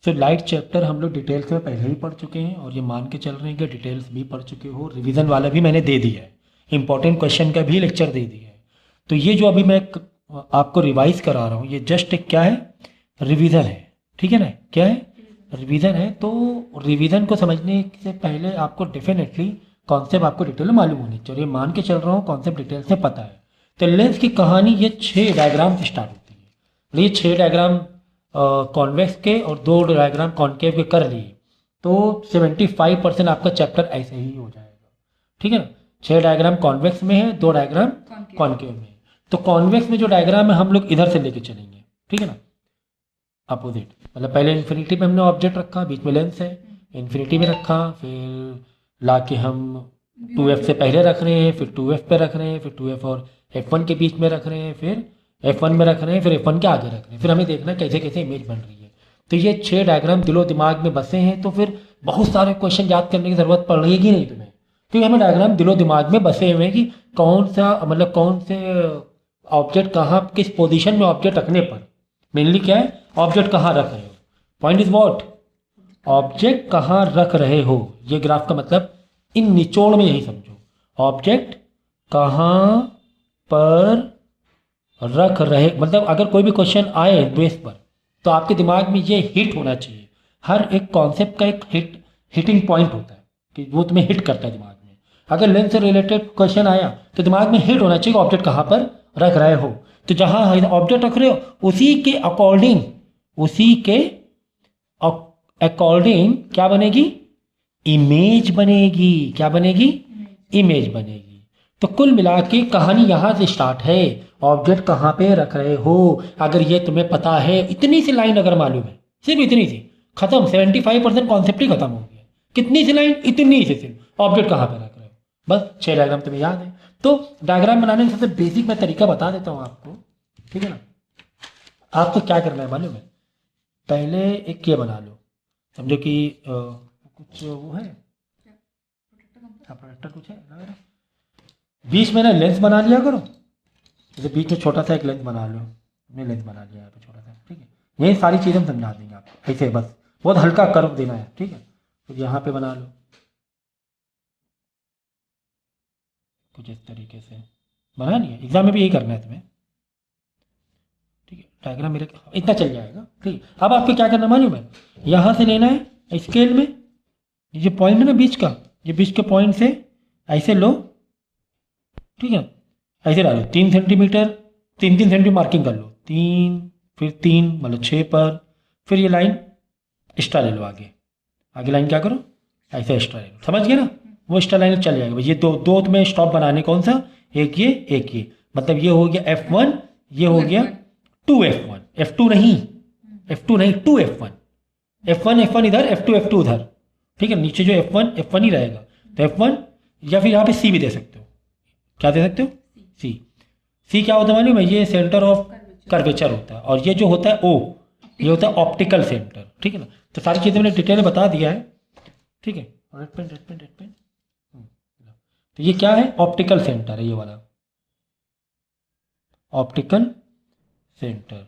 So light chapter हम लोग details में पहले ही पढ़ चुके हैं और ये मान के चल रहे हैं कि डिटेल्स भी पढ़ चुके हो। रिवीजन वाला भी मैंने दे दिया है, इंपॉर्टेंट क्वेश्चन का भी लेक्चर दे दिया है। तो ये जो अभी मैं आपको रिवाइज करा रहा हूँ ये जस्ट एक क्या है, रिवीजन है, ठीक है ना। क्या है, रिवीजन है। तो रिवीजन को समझने से पहले आपको डेफिनेटली कॉन्सेप्ट आपको डिटेल में मालूम होनी चाहिए। और ये मान के चल रहा हूँ कॉन्सेप्ट डिटेल से पता है। तो लेंस की कहानी ये 6 डायग्राम से स्टार्ट होती है। ये 6 डायग्राम कॉन्वेक्स के और 2 डायग्राम कॉन्केव के कर लिए तो 75% आपका चैप्टर ऐसे ही हो जाएगा, ठीक है ना। 6 डायग्राम कॉन्वेक्स में है, 2 डायग्राम कॉन्केव में है। तो कॉन्वेक्स में जो डायग्राम है हम लोग इधर से लेके चलेंगे, ठीक है ना, अपोजिट। मतलब पहले इन्फिनिटी में हमने ऑब्जेक्ट रखा, बीच में लेंस है, इन्फिनिटी में रखा, फिर ला के हम 2f से पहले रख रहे हैं, फिर 2f पे रख रहे हैं, फिर 2f और f1 के बीच में रख रहे हैं, फिर f1 में रख रहे हैं, फिर f1 के आगे रख रहे हैं। फिर हमें देखना कैसे कैसे इमेज बन रही है। तो ये 6 डायग्राम दिलो दिमाग में बसे हैं। तो फिर बहुत सारे क्वेश्चन याद करने की ज़रूरत पड़ेगी नहीं तुम्हें, क्योंकि हमें डायग्राम दिलो दिमाग में बसे हुए हैं कि कौन सा मतलब कौन से ऑब्जेक्ट कहाँ किस पोजीशन में ऑब्जेक्ट रखने पर मेनली क्या है, ऑब्जेक्ट कहाँ रख रहे हो। पॉइंट इज व्हाट, ऑब्जेक्ट कहाँ रख रहे हो। ये ग्राफ का मतलब इन निचोड़ में यही समझो, ऑब्जेक्ट कहाँ पर रख रहे। मतलब अगर कोई भी क्वेश्चन आए बेस पर तो आपके दिमाग में ये हिट होना चाहिए। हर एक कॉन्सेप्ट का एक हिटिंग पॉइंट होता है कि वो तुम्हें हिट करता है दिमाग में। अगर लेंस से रिलेटेड क्वेश्चन आया तो दिमाग में हिट होना चाहिए ऑब्जेक्ट कहाँ पर रख रहे हो। तो जहाँ ऑब्जेक्ट रख रहे हो उसी के अकॉर्डिंग क्या बनेगी, इमेज बनेगी। क्या बनेगी, इमेज बनेगी। तो कुल मिला के कहानी यहाँ से स्टार्ट है, ऑब्जेक्ट कहाँ पे रख रहे हो। अगर ये तुम्हें पता है, इतनी सी लाइन अगर मालूम है, सिर्फ इतनी सी, खत्म। 75% कॉन्सेप्ट ही खत्म हो गया। कितनी सी लाइन, इतनी सी सिर्फ, ऑब्जेक्ट कहाँ पे रख रहे हो, बस 6 डायग्राम तुम्हें याद है। तो डायग्राम बनाने का सबसे बेसिक मैं तरीका बता देता हूँ आपको, ठीक है ना। आपको क्या करना है मालूम है, पहले एक ये बना लो, समझो कि कुछ वो है प्रोडक्टर कुछ है, बीच में ना लेंस बना लिया करो। जैसे बीच में छोटा सा एक लेंस बना लो, हमने लेंस बना लिया है छोटा सा, ठीक है। यही सारी चीज़ें हम समझा देंगे आपको, ऐसे बस बहुत हल्का कर्व देना है, ठीक है। तो यहाँ पे बना लो कुछ इस तरीके से, बना नहीं है, एग्जाम में भी यही करना है तुम्हें, ठीक है। डायग्राम मेरे इतना चल जाएगा, ठीक है। अब आपको क्या करना मालूम है, यहाँ से लेना है स्केल में, ये पॉइंट है ना बीच का, ये बीच के पॉइंट से ऐसे लो, ठीक है। ऐसे डालो 3 सेंटीमीटर, 3 सेंटीमीटर मार्किंग कर लो, 3 फिर 3 मतलब 6 पर, फिर ये लाइन एक्स्ट्रा ले लो आगे लाइन क्या करो, ऐसे एक्स्ट्रा ले लो, समझ गए ना। वो एक्स्ट्रा लाइन चल जाएगा। ये दो तुम्हें स्टॉप बनाने, कौन सा, एक ये, मतलब ये हो गया F1, ये हो गया 2F1, F2 नहीं 2F1, F1 इधर, F2 उधर, ठीक है। नीचे जो F1 ही रहेगा, तो F1 या फिर यहाँ पे C भी दे सकते हो। क्या दे सकते हो, सी क्या होता है मालूम है, ये सेंटर ऑफ कर्वेचर होता है। और ये जो होता है O, ये होता है ऑप्टिकल सेंटर, ठीक है ना। तो सारी चीज़ें मैंने डिटेल में बता दिया है, ठीक है। रेड पेन तो ये क्या है, ऑप्टिकल सेंटर है, ये वाला ऑप्टिकल सेंटर,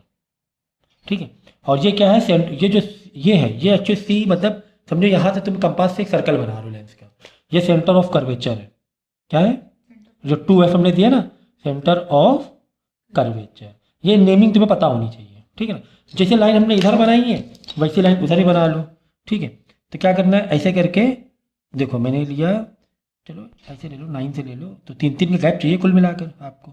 ठीक है। और ये क्या है, ये जो ये है, ये एक्चुअली सी मतलब समझो यहाँ से तुम कंपास से एक सर्कल बना रहे हो लेंस का, ये सेंटर ऑफ कर्वेचर है। क्या है, जो 2F हमने दिया ना, सेंटर ऑफ कर्वेचर, ये नेमिंग तुम्हें पता होनी चाहिए, ठीक है ना। जैसे लाइन हमने इधर बनाई है वैसी लाइन उधर ही बना लो, ठीक है। तो क्या करना है, ऐसे करके देखो मैंने लिया, चलो ऐसे ले लो, 9 से ले लो, तो 3 का गैप चाहिए कुल मिलाकर आपको।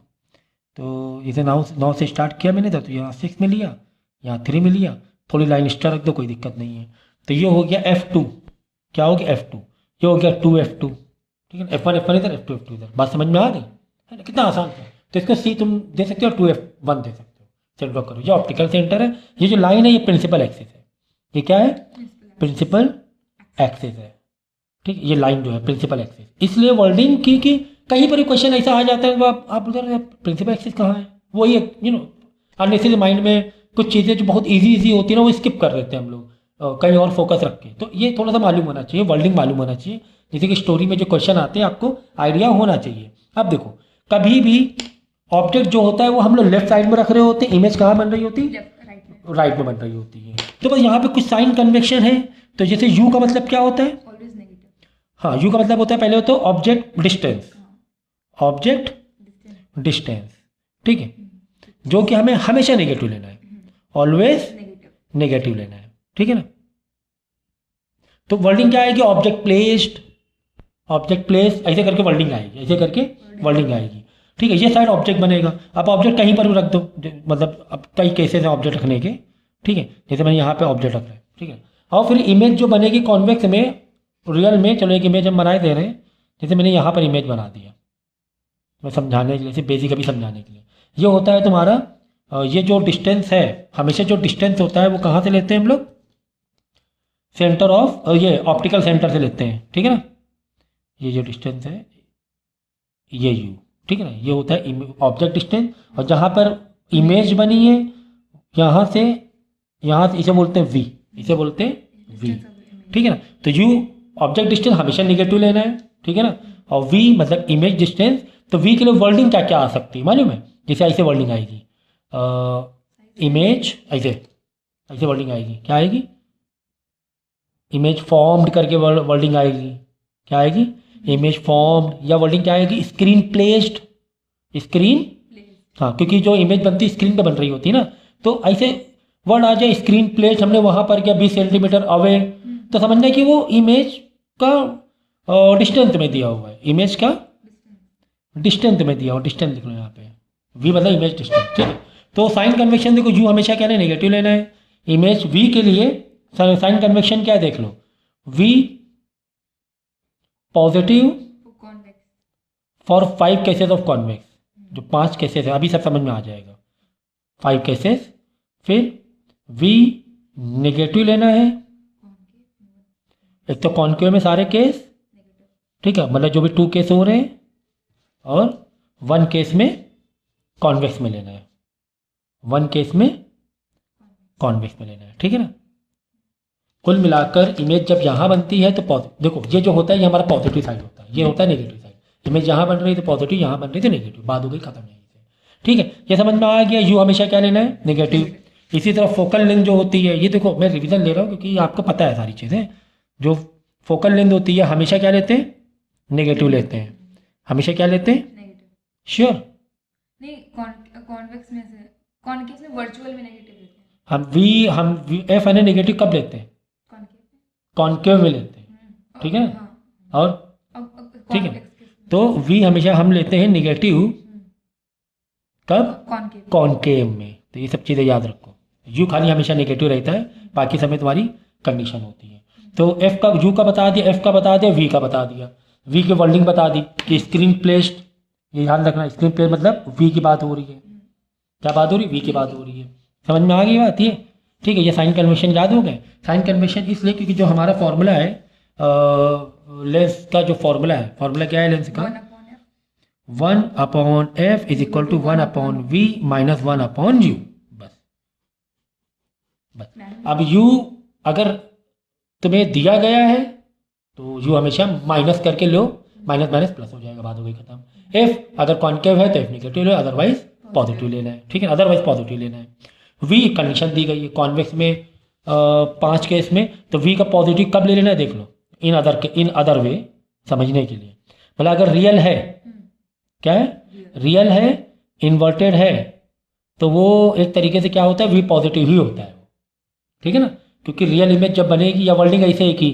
तो इसे 9 से स्टार्ट किया मैंने, तो यहाँ 6 में लिया, यहाँ 3 में लिया, थोड़ी लाइन एक्स्ट्रा रख दो, कोई दिक्कत नहीं है। तो ये हो गया F2, क्या हो गया F2, ये हो गया 2F2, ठीक है। F1 इधर, F2 इधर, बात समझ में आ रही है ना, कितना आसान है। तो इसको C तुम दे सकते हो, 2F1 दे सकते हो, चलो ड्रॉ करो। ये ऑप्टिकल सेंटर है, ये जो लाइन है ये प्रिंसिपल एक्सिस है। ये क्या है, प्रिंसिपल एक्सिस है, ठीक है। ये लाइन जो है प्रिंसिपल एक्सिस, इसलिए वर्डिंग की कि कहीं पर क्वेश्चन ऐसा आ जाता है तो आप उधर प्रिंसिपल एक्सिस कहाँ है, वही अननेसेसरी माइंड में कुछ चीज़ें जो बहुत ईजी होती है ना वो स्किप कर देते हैं हम लोग, कहीं और फोकस रख के। तो ये थोड़ा सा मालूम होना चाहिए, वर्डिंग मालूम होना चाहिए। जैसे कि स्टोरी में जो क्वेश्चन आते हैं आपको आइडिया होना चाहिए। अब देखो कभी भी ऑब्जेक्ट जो होता है वो हम लोग लेफ्ट साइड में रख रहे होते हैं, इमेज कहाँ बन रही होती है, राइट में बन रही होती है। तो बस यहाँ पे कुछ साइन कन्वेक्शन है। तो जैसे यू का मतलब क्या होता है? Always negative. हाँ, यू का मतलब होता है, पहले होता है ऑब्जेक्ट डिस्टेंस, ऑब्जेक्ट डिस्टेंस, ठीक है, जो कि हमें हमेशा नेगेटिव लेना है, ऑलवेज नेगेटिव नेगेटिव लेना है, ठीक है ना। तो वर्डिंग क्या आएगी? ऑब्जेक्ट प्लेस्ड, ऑब्जेक्ट प्लेस, ऐसे करके वर्डिंग आएगी, ऐसे करके वर्डिंग आएगी, ठीक है। ये साइड ऑब्जेक्ट बनेगा। आप ऑब्जेक्ट कहीं पर भी रख दो, मतलब अब कई केसेस हैं ऑब्जेक्ट रखने के, ठीक है, जैसे मैंने यहाँ पे ऑब्जेक्ट रख रहा है, ठीक है। और फिर इमेज जो बनेगी कॉन्वेक्स में, रियल में, चलो एक इमेज हम बनाए दे रहे हैं, जैसे मैंने यहाँ पर इमेज बना दिया, मैं समझाने के लिए, सिर्फ बेसिक अभी समझाने के लिए। ये होता है तुम्हारा ये जो डिस्टेंस है, हमेशा जो डिस्टेंस होता है वो कहाँ से लेते हैं हम लोग? सेंटर ऑफ, ये ऑप्टिकल सेंटर से लेते हैं, ठीक है ना। ये जो डिस्टेंस है ये यू, ठीक है ना, ये होता है ऑब्जेक्ट डिस्टेंस। और जहाँ पर इमेज बनी है यहाँ से इसे बोलते हैं वी, इसे बोलते हैं वी, ठीक है ना। तो यू ऑब्जेक्ट डिस्टेंस हमेशा नेगेटिव लेना है, ठीक है ना। और वी मतलब इमेज डिस्टेंस। तो वी के लिए वर्डिंग क्या क्या आ सकती है मालूम है? जैसे ऐसे वर्डिंग आएगी, इमेज, ऐसे वर्डिंग आएगी, क्या आएगी? इमेज फॉर्म्ड करके वर्डिंग आएगी, क्या आएगी? Image formed. या वर्डिंग क्या आएगी? स्क्रीन प्लेस्ड, स्क्रीन, हाँ, क्योंकि जो इमेज बनती है स्क्रीन पे बन रही होती है ना, तो ऐसे वर्ड आ जाए स्क्रीन प्लेस्ड, हमने वहाँ पर किया 20 सेंटीमीटर अवे, तो समझना कि वो इमेज का डिस्टेंस में दिया हुआ है, इमेज का डिस्टेंस में दिया हुआ, डिस्टेंस लिख लो यहाँ पे, वी मतलब इमेज डिस्टेंस, ठीक है। तो साइन कन्वेक्शन देखो, यू हमेशा क्या है? नेगेटिव लेना है। इमेज वी के लिए साइन कन्वेक्शन क्या है देख लो, V positive for 5 cases of convex, जो 5 केसेस है अभी सब समझ में आ जाएगा, 5 केसेस। फिर वी नेगेटिव लेना है, एक तो कॉन्केव में सारे केस, ठीक है, मतलब जो भी 2 केस हो रहे हैं, और 1 केस में कॉन्वेक्स में लेना है, 1 केस में कॉन्वेक्स में लेना है, ठीक है ना। कुल मिलाकर इमेज जब यहाँ बनती है तो देखो ये जो होता है ये हमारा पॉजिटिव साइड होता है, ये होता है नेगेटिव साइड। इमेज यहाँ बन रही है तो पॉजिटिव, यहाँ बन रही तो नेगेटिव, बात हो गई खत्म यहीं से, ठीक है। ये समझ में आ गया, यू हमेशा क्या लेना है? नेगेटिव। इसी तरह फोकल लेंथ जो होती है, ये देखो मैं रिविजन ले रहा हूँ क्योंकि आपको पता है सारी चीज़ें। जो फोकल लेंथ होती है हमेशा क्या लेते हैं? नेगेटिव लेते हैं, हमेशा क्या लेते हैं? नेगेटिव। श्योर? नहीं, कॉन्वेक्स में से, कॉन्केव में वर्चुअल में नेगेटिव लेते हैं हम एफ एन नेगेटिव कब लेते हैं? कॉन्केव में लेते हैं, ठीक है। और ठीक है, तो वी हमेशा हम लेते हैं नेगेटिव कब? कॉन्केव में। तो ये सब चीज़ें याद रखो, यू खाली हमेशा नेगेटिव रहता है, बाकी समय तुम्हारी कंडीशन होती है। तो एफ का, यू का बता दिया, एफ का बता दिया, वी का बता दिया, वी की वर्डिंग बता दी कि स्क्रीन प्लेस्ड, ये ध्यान रखना, स्क्रीन प्लेस मतलब वी की बात हो रही है, क्या बात हो रही है? वी की बात हो रही है। समझ में आ गई बात ये, ठीक है। ये साइन कन्वेंशन याद हो गए। साइन कन्वेंशन इसलिए क्योंकि जो हमारा फॉर्मूला है लेंस का, जो फॉर्मूला है, फॉर्मूला क्या है लेंस का? 1/f is equal to 1/v minus 1/u, बस। अब u अगर तुम्हें दिया गया है तो u हमेशा माइनस करके लो, माइनस माइनस प्लस हो जाएगा, बात हो गई खत्म। f अगर कॉन्केव है तो f नेगेटिव लो, अदरवाइज पॉजिटिव लेना है, ठीक है, अदरवाइज पॉजिटिव लेना है। v कंडीशन दी गई है कॉन्वेक्स में 5 केस में, तो v का पॉजिटिव कब ले लेना है देख लो, इन अदर वे समझने के लिए। मतलब अगर रियल है, क्या है? रियल है, इन्वर्टेड है, तो वो एक तरीके से क्या होता है? वी पॉजिटिव ही होता है, ठीक है ना। क्योंकि रियल इमेज जब बनेगी, या वर्डिंग ऐसे है कि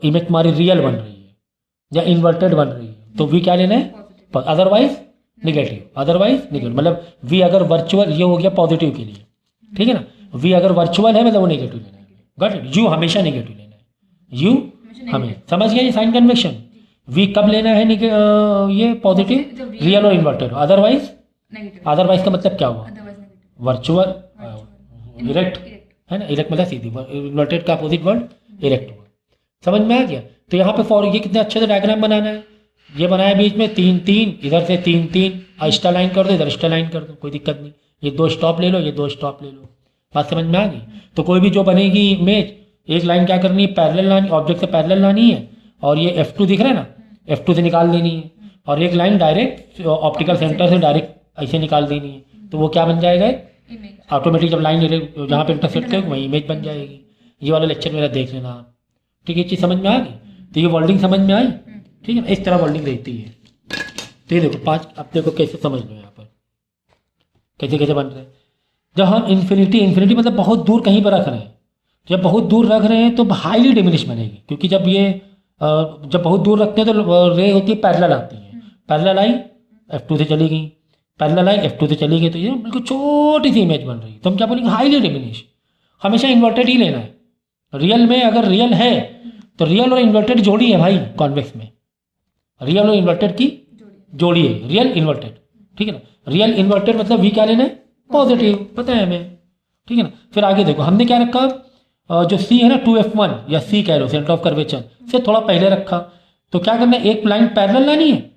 इमेज तुम्हारी रियल बन रही है या इन्वर्टेड बन रही है, तो वी क्या लेना है? Otherwise negative, otherwise negative. मतलब वी अगर वर्चुअल, ये हो गया पॉजिटिव के लिए, ठीक है ना। वी अगर वर्चुअल है मतलब वो नेगेटिव लेना है, गॉट। यू हमेशा नेगेटिव लेना है, यू हमें, समझ गया ये साइन कन्वेक्शन। वी कब लेना है ये पॉजिटिव? रियल और इन्वर्टेड, अदरवाइज अदरवाइज का मतलब क्या हुआ? वर्चुअल, इरेक्ट है ना, इरेक्ट मतलब सीधी, इन्वर्टेड का अपोजिट वर्ड इरेक्ट हुआ। समझ में आ गया। तो यहाँ पे फॉर ये कितने अच्छे से डायग्राम बनाना है, ये बनाया बीच में 3 3, इधर से 3 3, स्टार लाइन कर दो, इधर स्टार लाइन कर दो, कोई दिक्कत नहीं। ये 2 स्टॉप ले लो, ये 2 स्टॉप ले लो, बात समझ में आ गई। तो कोई भी जो बनेगी इमेज, एक लाइन क्या करनी है? पैरेलल लानी, ऑब्जेक्ट से पैरेलल लानी है, और ये F2 दिख रहा है ना, F2 से निकाल देनी है, और एक लाइन डायरेक्ट ऑप्टिकल सेंटर से डायरेक्ट ऐसे निकाल देनी है, तो वो क्या बन जाएगा? इमेज ऑटोमेटिक जब लाइन जहाँ पे इंटरसेक्ट करेगी वहीं इमेज बन जाएगी। ये वाला लेक्चर मेरा देख लेना आप, ठीक है। ये चीज़ समझ में आ गई? तो ये वर्ल्डिंग समझ में आई, ठीक है ना। इस तरह वर्ल्डिंग रहती है। तो ये देखो 5, अब देखो कैसे समझ लो यहाँ पर कैसे कैसे बन रहे हैं। जब हम इन्फिनिटी मतलब बहुत दूर कहीं पर रख रहे हैं, जब बहुत दूर रख रहे हैं तो हाईली डिमिनिश बनेगी, क्योंकि जब ये जब बहुत दूर रखते हैं तो रे होती है पैरेलल आती है, पैरेलल आई F2 से चली गई, पैरेलल आई F2 से चली गई, तो ये बिल्कुल छोटी सी इमेज बन रही है। तो हम क्या बोलेंगे? Highly diminish. हमेशा इन्वर्टेड ही लेना है। रियल में अगर रियल है तो रियल और इन्वर्टेड जोड़ी है भाई कॉन्वेक्स में, रियल और इन्वर्टेड की जोड़ी है, रियल इन्वर्टेड, ठीक है ना। रियल इन्वर्टेड मतलब वी क्या लेना है? पॉजिटिव, पता है हमें, ठीक है ना। फिर आगे देखो हमने क्या रखा, जो सी है ना 2F1 या सी कह लो सेंटर ऑफ कर्वेचर से थोड़ा पहले रखा। तो क्या करना है? एक लाइन पैरेलल लानी है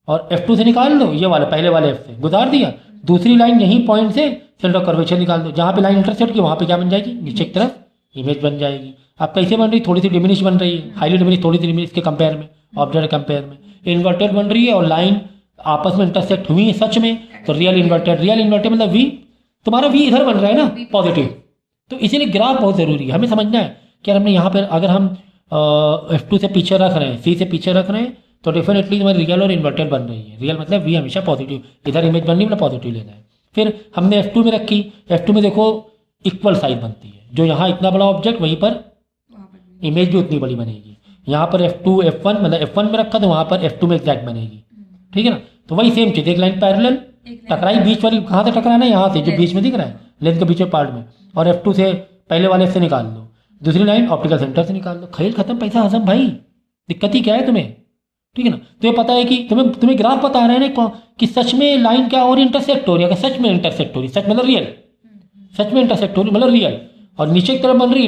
और F2 से निकाल लो, ये वाला पहले वाले F से गुजार दिया, दूसरी लाइन यहीं पॉइंट से सेंटर ऑफ कर्वेचर निकाल दो, जहाँ पे लाइन इंटरसेक्ट की वहाँ पे क्या बन जाएगी? नीचे की तरफ इमेज बन जाएगी। अब कैसे बन रही? थोड़ी सी डिमिनिश बन रही है, हाईली डिमिनिश, थोड़ी सी डिमिनिश के कंपेयर में, ऑब्जेक्ट कंपेयर में इन्वर्टेड बन रही है और लाइन आपस में इंटरसेक्ट हुई है सच में, तो रियल इन्वर्टेड मतलब वी, तुम्हारा वी इधर बन रहा है ना पॉजिटिव। तो इसीलिए ग्राफ बहुत ज़रूरी है, हमें समझना है कि हमने यहाँ पर अगर हम F2 से पीछे रख रहे हैं, सी से पीछे रख रहे हैं, तो डेफिनेटली हमारी रियल और इन्वर्टेड बन रही है। रियल मतलब वी हमेशा पॉजिटिव, इधर इमेज बननी मतलब पॉजिटिव लेना है। फिर हमने F2 में रखी, F2 में देखो इक्वल साइज बनती है, जो यहाँ इतना बड़ा ऑब्जेक्ट वहीं पर इमेज भी उतनी बड़ी बनेगी। यहाँ पर F2 F1 मतलब F1 में रखा तो वहाँ पर F2 में एग्जैक्ट बनेगी, ठीक है ना। तो वही सेम चीज़, एक लाइन पैरेलल टकराई, बीच वाली कहाँ से टकराना है? यहाँ से, जो बीच में दिख रहा है लेंथ के बीच में पार्ट में, और F2 से पहले वाले से निकाल लो, दूसरी लाइन ऑप्टिकल सेंटर से निकाल लो, खेल खत्म, पैसा हजम भाई। दिक्कत ही क्या है तुम्हें, ठीक है ना। तो ये पता है कि तुम्हें ग्राफ बता रहे हैं ना कि सच में लाइन क्या हो रही है? इंटरसेक्ट हो रही है। अगर सच में इंटरसेक्ट हो रही, सच मतलब रियल, सच में इंटरसेक्ट हो रही मतलब रियल, और नीचे की तरफ बन रही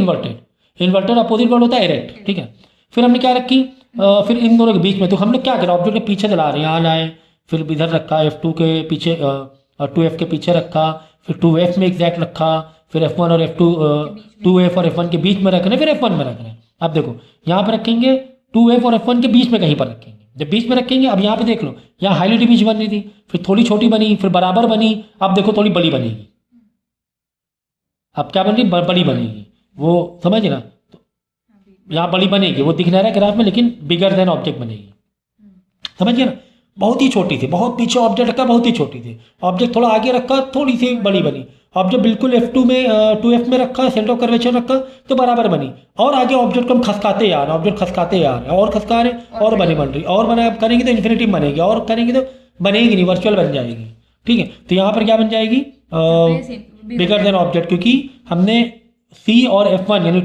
इन्वर्टेड अपोजिट वर्ड होता है इरेक्ट, ठीक है। फिर हमने क्या रखी, फिर इन दोनों के बीच में, तो हम लोग क्या करें? ऑब्जेक्ट के पीछे चला रहे हैं, यहाँ लाए, फिर इधर रखा F2 के पीछे, 2F के पीछे रखा, फिर 2F में एग्जैक्ट रखा, फिर F1 और F2, 2F और F1 के बीच में रख रहे हैं, फिर F1 में रख रहे हैं। अब देखो यहाँ पर रखेंगे 2F और F1 के बीच में कहीं पर रखेंगे, जब बीच में रखेंगे, अब यहाँ पे देख लो, यहाँ हाईली डिमिनिश बन रही थी, फिर थोड़ी छोटी बनी, फिर बराबर बनी, अब देखो थोड़ी बड़ी बनेगी। अब क्या बन रही? बड़ी बनेगी, वो समझ ना। तो यहाँ बड़ी बनेगी, वो दिख नहीं रहा है ग्राफ में, लेकिन बिगर देन ऑब्जेक्ट बनेगी, समझिए ना। बहुत ही छोटी थी, बहुत पीछे ऑब्जेक्ट रखा, बहुत ही छोटी थी, ऑब्जेक्ट थोड़ा आगे रखा, थोड़ी सी बड़ी बनी, ऑब्जेक्ट बिल्कुल F2 में 2F में रखा, सेंटर ऑफ कर्वेचर रखा तो बराबर बनी, और आगे ऑब्जेक्ट को हम खसकाते आ रहे, ऑब्जेक्ट खसकाते आ रहे, और खसका रहे, और बन रही, और बना करेंगे तो इन्फिनिटी बनेगी, और करेंगे तो बनेगी नहीं, वर्चुअल बन जाएगी, ठीक है। तो यहाँ पर क्या बन जाएगी? बिगर देन ऑब्जेक्ट, क्योंकि हमने C और F1 यानी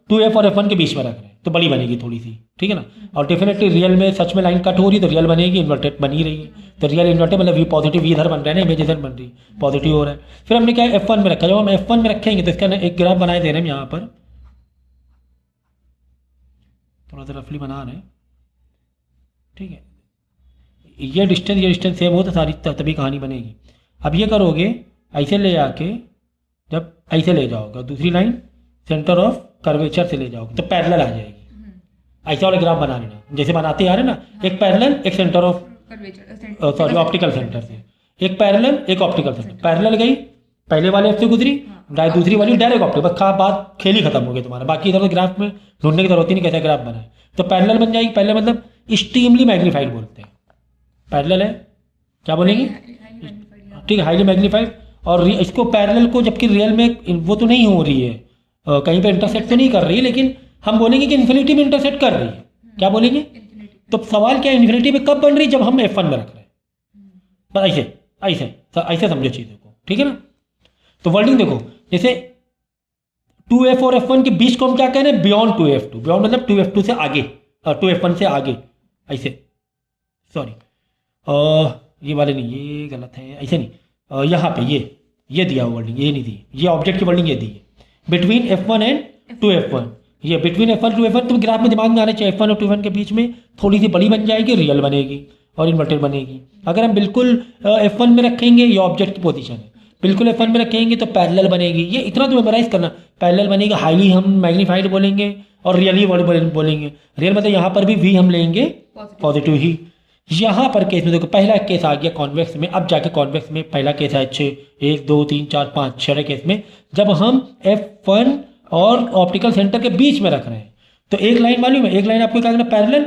2F और F1 के बीच में रख रहे हैं, तो बड़ी बनेगी थोड़ी सी, ठीक है ना। और डेफिनेटली रियल में सच में लाइन कट हो रही है तो रियल बनेगी, इन्वर्टेड बन ही रही है, तो रियल इन्वर्टेड मतलब वी पॉजिटिव, वी इधर बन रहा है ना, इमेज इधर बन रही, पॉजिटिव हो रहा है। फिर हमने क्या F1 में रखा, जब हम F1 में रखेंगे तो इसका एक ग्राफ बनाए दे रहे हैं यहाँ पर, थोड़ा सा रफली बना रहे हैं, ठीक है। ये डिस्टेंस सेम हो तो सारी तभी कहानी बनेगी। अब ये करोगे ऐसे ले आके, जब ऐसे ले जाओगे दूसरी लाइन सेंटर ऑफ कर्वेचर से ले जाओगे तो पैरेलल आ जाएगी, ऐसा वाला ग्राफ बना लेना, जैसे बनाते आ रहे ना, एक पैरेलल एक centre of sorry optical centre से, एक पैरेलल एक ऑप्टिकल सेंटर, पैरेलल गई पहले वाले F से गुजरी, दूसरी वाली डायरेक्ट ऑप्टिकल, बस बात खेल ही खत्म हो गई तुम्हारा, बाकी इधर ग्राफ में ढूंढने की जरूरत ही नहीं कैसा ग्राफ बना है। तो पैरेलल बन जाएगी, पैरेलल मतलब एक्सट्रीमली मैग्नीफाइड बोलते हैं, पैरेलल है क्या बोलेंगे? ठीक है, हाईली मैग्नीफाइड। और इसको पैरेलल को जबकि रियल में वो तो नहीं हो रही है, कहीं पे इंटरसेक्ट तो नहीं कर रही है, लेकिन हम बोलेंगे कि इन्फिनिटी में इंटरसेक्ट कर रही है, क्या बोलेंगे? तो सवाल क्या है, इन्फिनिटी में कब बन रही? जब हम F1 में रख रहे हैं, बस ऐसे समझो चीज़ों को, ठीक है ना। तो वर्डिंग देखो, जैसे 2F और F1 के बीच को हम क्या कह रहे हैं? बियॉन्ड 2F2, बियॉन्ड मतलब 2F2 से आगे, 2F1 से आगे, ऐसे, सॉरी ये वाले नहीं, ये गलत है, ऐसे नहीं, यहाँ पे ये दिया हुआ वर्डिंग, ये नहीं दी, ये ऑब्जेक्ट की वर्डिंग ये दी है, बिटवीन F1 एंड 2F1, ये बिटवीन F1 2F1, तुम ग्राफ में दिमाग में आना चाहिए, F1 और 2F1 के बीच में थोड़ी सी बड़ी बन जाएगी, रियल बनेगी और इन्वर्टेड बनेगी। अगर हम बिल्कुल F1 में रखेंगे, ये ऑब्जेक्ट की पोजीशन है, बिल्कुल F1 में रखेंगे तो पैरेलल बनेगी, ये इतना तो मेमोराइज करना, पैरेलल बनेगी, हाईली हम मैग्नीफाइड बोलेंगे और रियली वर्ड बोलेंगे। रियल मतलब यहाँ पर भी वी हम लेंगे पॉजिटिव ही, यहाँ पर केस में देखो पहला केस आ गया कॉन्वेक्स में, अब जाके कॉन्वेक्स में पहला केस है 6, 1 2 3 4 5 6 केस में जब हम F1 और ऑप्टिकल सेंटर के बीच में रख रहे हैं तो एक लाइन मालूम है, एक लाइन आपको क्या करना पैरेलल,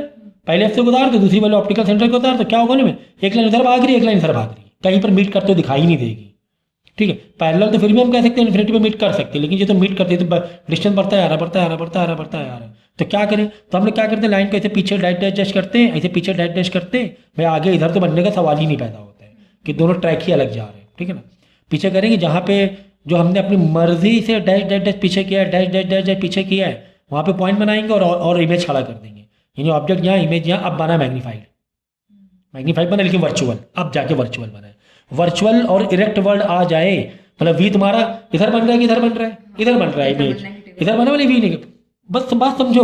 पहले F से उतार दो, दूसरी वाले ऑप्टिकल सेंटर को उतार दो, क्या होगा में एक लाइन उधर भाग रही है, एक लाइन इधर भाग रही है, कहीं पर मीट करते हुए दिखाई नहीं देगी। ठीक है, पैरेलल तो फिर भी हम कह सकते हैं इन्फिनिटी पे मीट कर सकते हैं, लेकिन ये तो मीट करते हैं तो डिस्टेंस बढ़ता है आ रहा, बढ़ता है आ रहा, बढ़ता है आ रहा, बढ़ता है आ रहा। तो क्या करें, तो हम लोग क्या करते हैं लाइन को ऐसे पीछे डैश डैश डैश करते हैं, ऐसे पीछे डैश डैश करते हैं, भाई आगे इधर तो बनने का सवाल ही नहीं पैदा होता है कि दोनों ट्रैक ही अलग जा रहे हैं। ठीक है ना, पीछे करेंगे जहाँ पे जो हमने अपनी मर्जी से डैश डैश डैश पीछे किया है, डैश डैश डैश डैश पीछे किया है, वहाँ पे पॉइंट बनाएंगे और इमेज खड़ा कर देंगे, यानी ऑब्जेक्ट यहाँ इमेज यहाँ अब बना मैग्नीफाइड, मैग्नीफाइड बना लेकिन वर्चुअल, अब जाके वर्चुअल बना है। वर्चुअल और इरेक्ट वर्ल्ड आ जाए मतलब वी तुम्हारा इधर बन रहा है कि इधर बन रहा है, इधर बन रहा है इमेज, इधर बना वाली वी नहीं, बस बात समझो,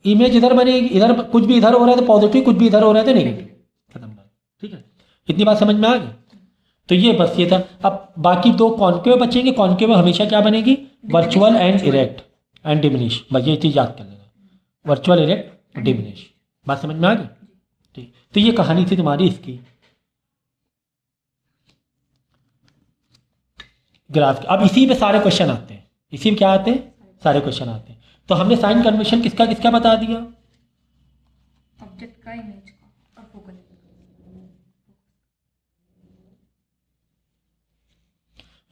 इमेज इधर बनेगी, इधर कुछ भी इधर हो रहा है तो पॉजिटिव, कुछ भी इधर हो रहा है तो नेगेटिव, खत्म बात। ठीक है, इतनी बात समझ में आ गई। तो ये बस ये था। अब बाकी दो कॉन्केव बचेंगे, कॉन्केव हमेशा क्या बनेगी, virtual and erect and diminish, बस ये चीज़ याद कर लेना, वर्चुअल इरेक्ट डिमिनिश, बात समझ में आ गई। ठीक, तो ये कहानी थी तुम्हारी इसकी ग्राफ की। अब इसी पे सारे क्वेश्चन आते हैं, इसी में क्या आते हैं, सारे क्वेश्चन आते हैं। तो हमने साइन कन्वेंशन किसका किसका बता दिया, ऑब्जेक्ट का, इमेज का और फोकल।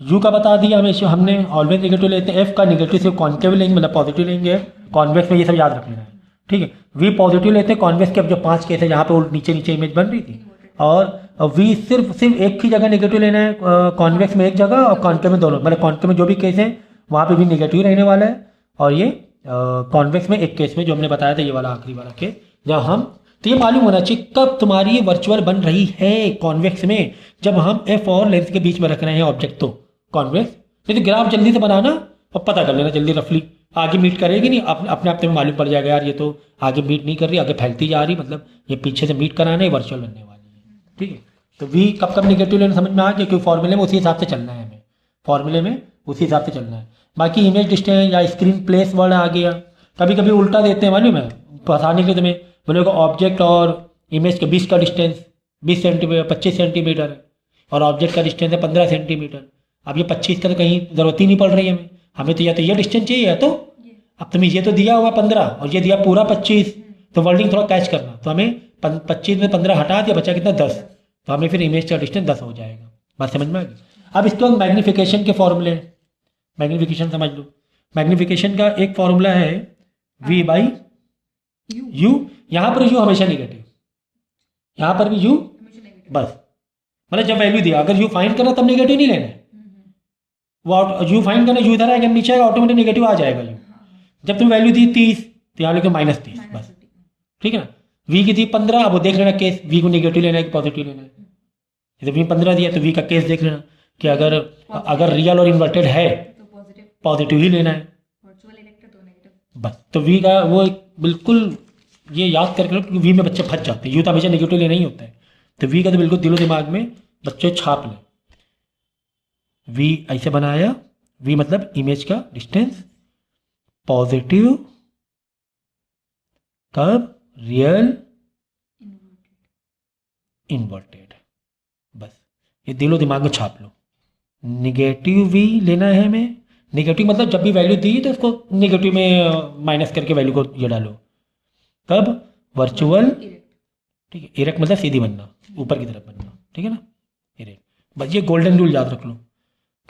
यू का बता दिया हमेशा हमने, ऑलवेज नेगेटिव लेते हैं, एफ का नेगेटिव सिर्फ कॉन्केव लेंगे मतलब पॉजिटिव लेंगे, कॉन्वेक्स में ये सब याद रख लेना है। ठीक है, वी पॉजिटिव लेते हैं, कॉन्वेक्स के अब जो 5 केस है जहाँ पे नीचे नीचे इमेज बन रही थी, और वी सिर्फ एक ही जगह नेगेटिव लेना है, कॉन्वेक्स में एक जगह और कॉन्केव में दोनों, मतलब कॉन्केव में जो भी केस है वहाँ पे भी नेगेटिव रहने वाला है, और ये कॉन्वेक्स में एक केस में जो हमने बताया था ये वाला आखिरी वाला केस जहाँ हम, तो ये मालूम होना चाहिए कब तुम्हारी वर्चुअल बन रही है कॉन्वेक्स में, जब हम एफ और लेंस के बीच में रख रहे हैं ऑब्जेक्ट तो कॉन्वेक्स। नहीं तो ग्राफ जल्दी से बनाना और पता कर लेना जल्दी रफली, आगे मीट करेगी नहीं, अपने आप में मालूम पड़ जाएगा यार ये तो आगे मीट नहीं कर रही, आगे फैलती जा रही, मतलब ये पीछे से मीट कराना है, वर्चुअल बनने वाली है। ठीक है, तो वी कब कब निगेटिव लेना समझ में आ गया, क्योंकि फॉर्मूले में उसी हिसाब से चलना है, हमें फॉर्मूले में उसी हिसाब से चलना है। बाकी इमेज डिस्टेंस या स्क्रीन प्लेस वर्ड आ गया, कभी कभी उल्टा देते हैं मालूम है, फंसाने के लिए तुम्हें बोलेगा ऑब्जेक्ट और इमेज के बीच का डिस्टेंस 20 सेंटीमीटर 25 सेंटीमीटर है, और ऑब्जेक्ट का डिस्टेंस है 15 सेंटीमीटर। अब ये 25 का तो कहीं ज़रूरत ही नहीं पड़ रही है हमें तो या तो ये डिस्टेंस चाहिए या तो, अब तुम्हें ये तो दिया हुआ 15 और ये दिया पूरा 25, तो वर्डिंग थोड़ा कैच करना, तो हमें 25 में 15 हटा दिया, बचा कितना 10, तो हमें फिर इमेज का डिस्टेंस 10 हो जाएगा। बात समझ में आ गई। अब इसके बाद मैग्नीफिकेशन के फॉर्मूले, मैग्नीफिकेशन समझ लो, मैग्नीफिकेशन का एक फॉर्मूला है v बाई यू, यहाँ पर यू हमेशा निगेटिव, यहाँ पर भी यू बस, मतलब जब वैल्यू दिया अगर यू फाइंड करना तब नेगेटिव नहीं लेना है, वो यू फाइंड करना, यू इधर आएगा नीचे आएगा ऑटोमेटिक नेगेटिव आ जाएगा यू। जब तुम वैल्यू दी 30 तो यहाँ लिखो -30 बस। ठीक है ना, वी की थी 15, अब वो देख लेना केस वी को नेगेटिव लेना है कि पॉजिटिव लेना है। जैसे वी 15 दिया तो वी का केस देख लेना कि अगर रियल और इन्वर्टेड है पॉजिटिव ही लेना है बस। तो वी का वो एक बिल्कुल ये याद करके क्योंकि वी में बच्चे फंस जाते हैं, यू तो हमेशा नेगेटिव लेना ही होता है, तो वी का तो बिल्कुल दिलो दिमाग में बच्चे छाप लें। वी ऐसे बनाया, वी मतलब इमेज का डिस्टेंस, पॉजिटिव कब, रियल इन्वर्टेड, बस ये दिलो दिमाग में छाप लो। निगेटिव वी लेना है हमें, निगेटिव मतलब जब भी वैल्यू दी तो उसको निगेटिव में माइनस करके वैल्यू को ये डालो, कब, वर्चुअल। ठीक है, इरेक्ट मतलब सीधी बनना, ऊपर की तरफ बनना, ठीक है ना, इरेक्ट। बस ये गोल्डन रूल याद रख लो,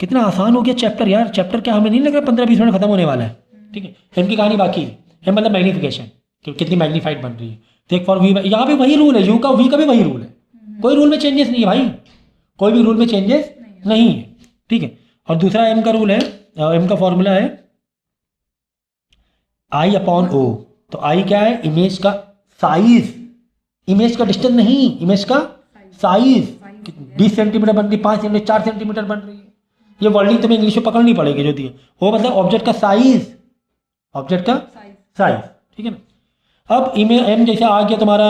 कितना आसान हो गया चैप्टर यार। चैप्टर क्या हमें नहीं लग रहा 15-20 मिनट खत्म होने वाला है। ठीक है, इनकी कहानी बाकी है मतलब मैग्नीफिकेशन, कितनी मैग्नीफाइड बन रही है। तो एक फॉर वी, यहाँ पे वही रूल है, यू का वी का भी वही रूल है, कोई रूल में चेंजेस नहीं है भाई, कोई भी रूल में चेंजेस नहीं है। ठीक है, और दूसरा एम का रूल है, एम का फॉर्मूला है आई अपॉन ओ। तो आई क्या है, इमेज का साइज, इमेज का डिस्टेंस नहीं, इमेज का साइज। 20 सेंटीमीटर बन रही, 5 सेंटीमीटर 4 सेंटीमीटर बन रही है, ये वर्डिंग तुम्हें इंग्लिश में पकड़नी पड़ेगी जो दिए, वो मतलब ऑब्जेक्ट का साइज, ऑब्जेक्ट का साइज। ठीक है ना, अब एम जैसे आ गया तुम्हारा।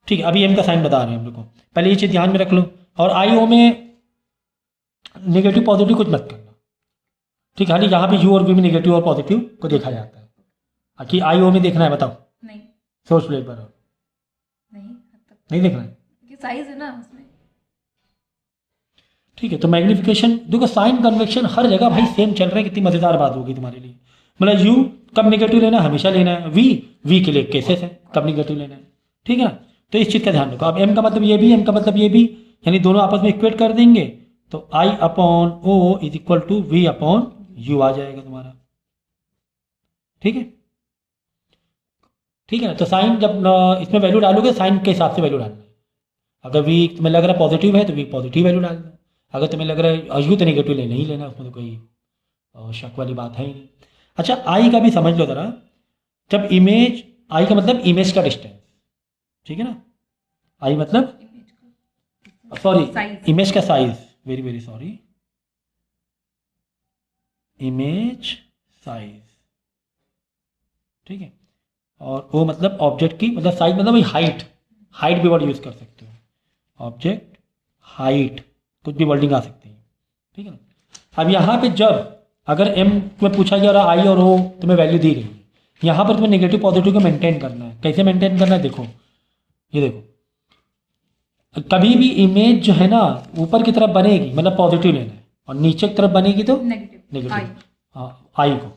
ठीक है, अभी एम का साइन बता रहे हैं हम लोग को, पहले ये चीज़ ध्यान में रख लो। और आई ओ में नेगेटिव पॉजिटिव कुछ मत करना। ठीक है, हाँ यहाँ पे यू और वी में नेगेटिव और पॉजिटिव को देखा जाता है, कि आई ओ में देखना है, बताओ नहीं, सोच लो एक बार। नहीं नहीं दिख रहा है? कि साइज है ना उसमें। ठीक है, तो मैग्निफिकेशन देखो, साइन कन्वेक्शन हर जगह भाई सेम चल रहा है। कितनी मजेदार बात होगी तुम्हारे लिए। मतलब यू कब निगेटिव लेना है, हमेशा लेना है। वी के लिए केसेस है कब निगेटिव लेना है, ठीक है ना। तो इस चीज का ध्यान रखो। अब एम का मतलब ये भी, एम का मतलब ये भी, यानी दोनों आपस में इक्वेट कर देंगे तो I upon O is equal to V upon U आ जाएगा तुम्हारा, ठीक है। ठीक है ना, तो साइन जब इसमें वैल्यू डालोगे साइन के हिसाब से वैल्यू डालना है। अगर वी तुम्हें लग रहा है पॉजिटिव है तो वी पॉजिटिव वैल्यू डालना है। अगर तुम्हें लग रहा है यू तो नेगेटिव लेना ही लेना, उसमें तो कोई शक वाली बात है ही नहीं। अच्छा, आई का भी समझ लो ज़रा। जब इमेज, आई का मतलब इमेज का डिस्टेंस, ठीक है ना। आई मतलब सॉरी साइज। इमेज का size, very very sorry, image size, ठीक है। और वो मतलब ऑब्जेक्ट की, मतलब साइज मतलब हाइट, हाइट भी वर्ड यूज कर सकते हो। ऑब्जेक्ट हाइट, कुछ भी वर्डिंग आ सकती है, ठीक है ना। अब यहाँ पे जब अगर एम में पूछा गया और आई और ओ तुम्हें वैल्यू दी गई, यहाँ पर तुम्हें नेगेटिव पॉजिटिव को मेंटेन करना है। कैसे मेंटेन करना है देखो, ये देखो, कभी भी इमेज जो है ना ऊपर की तरफ बनेगी मतलब पॉजिटिव लेना है, और नीचे की तरफ बनेगी तो नेगेटिव। नेगेटिव, हाँ आई को,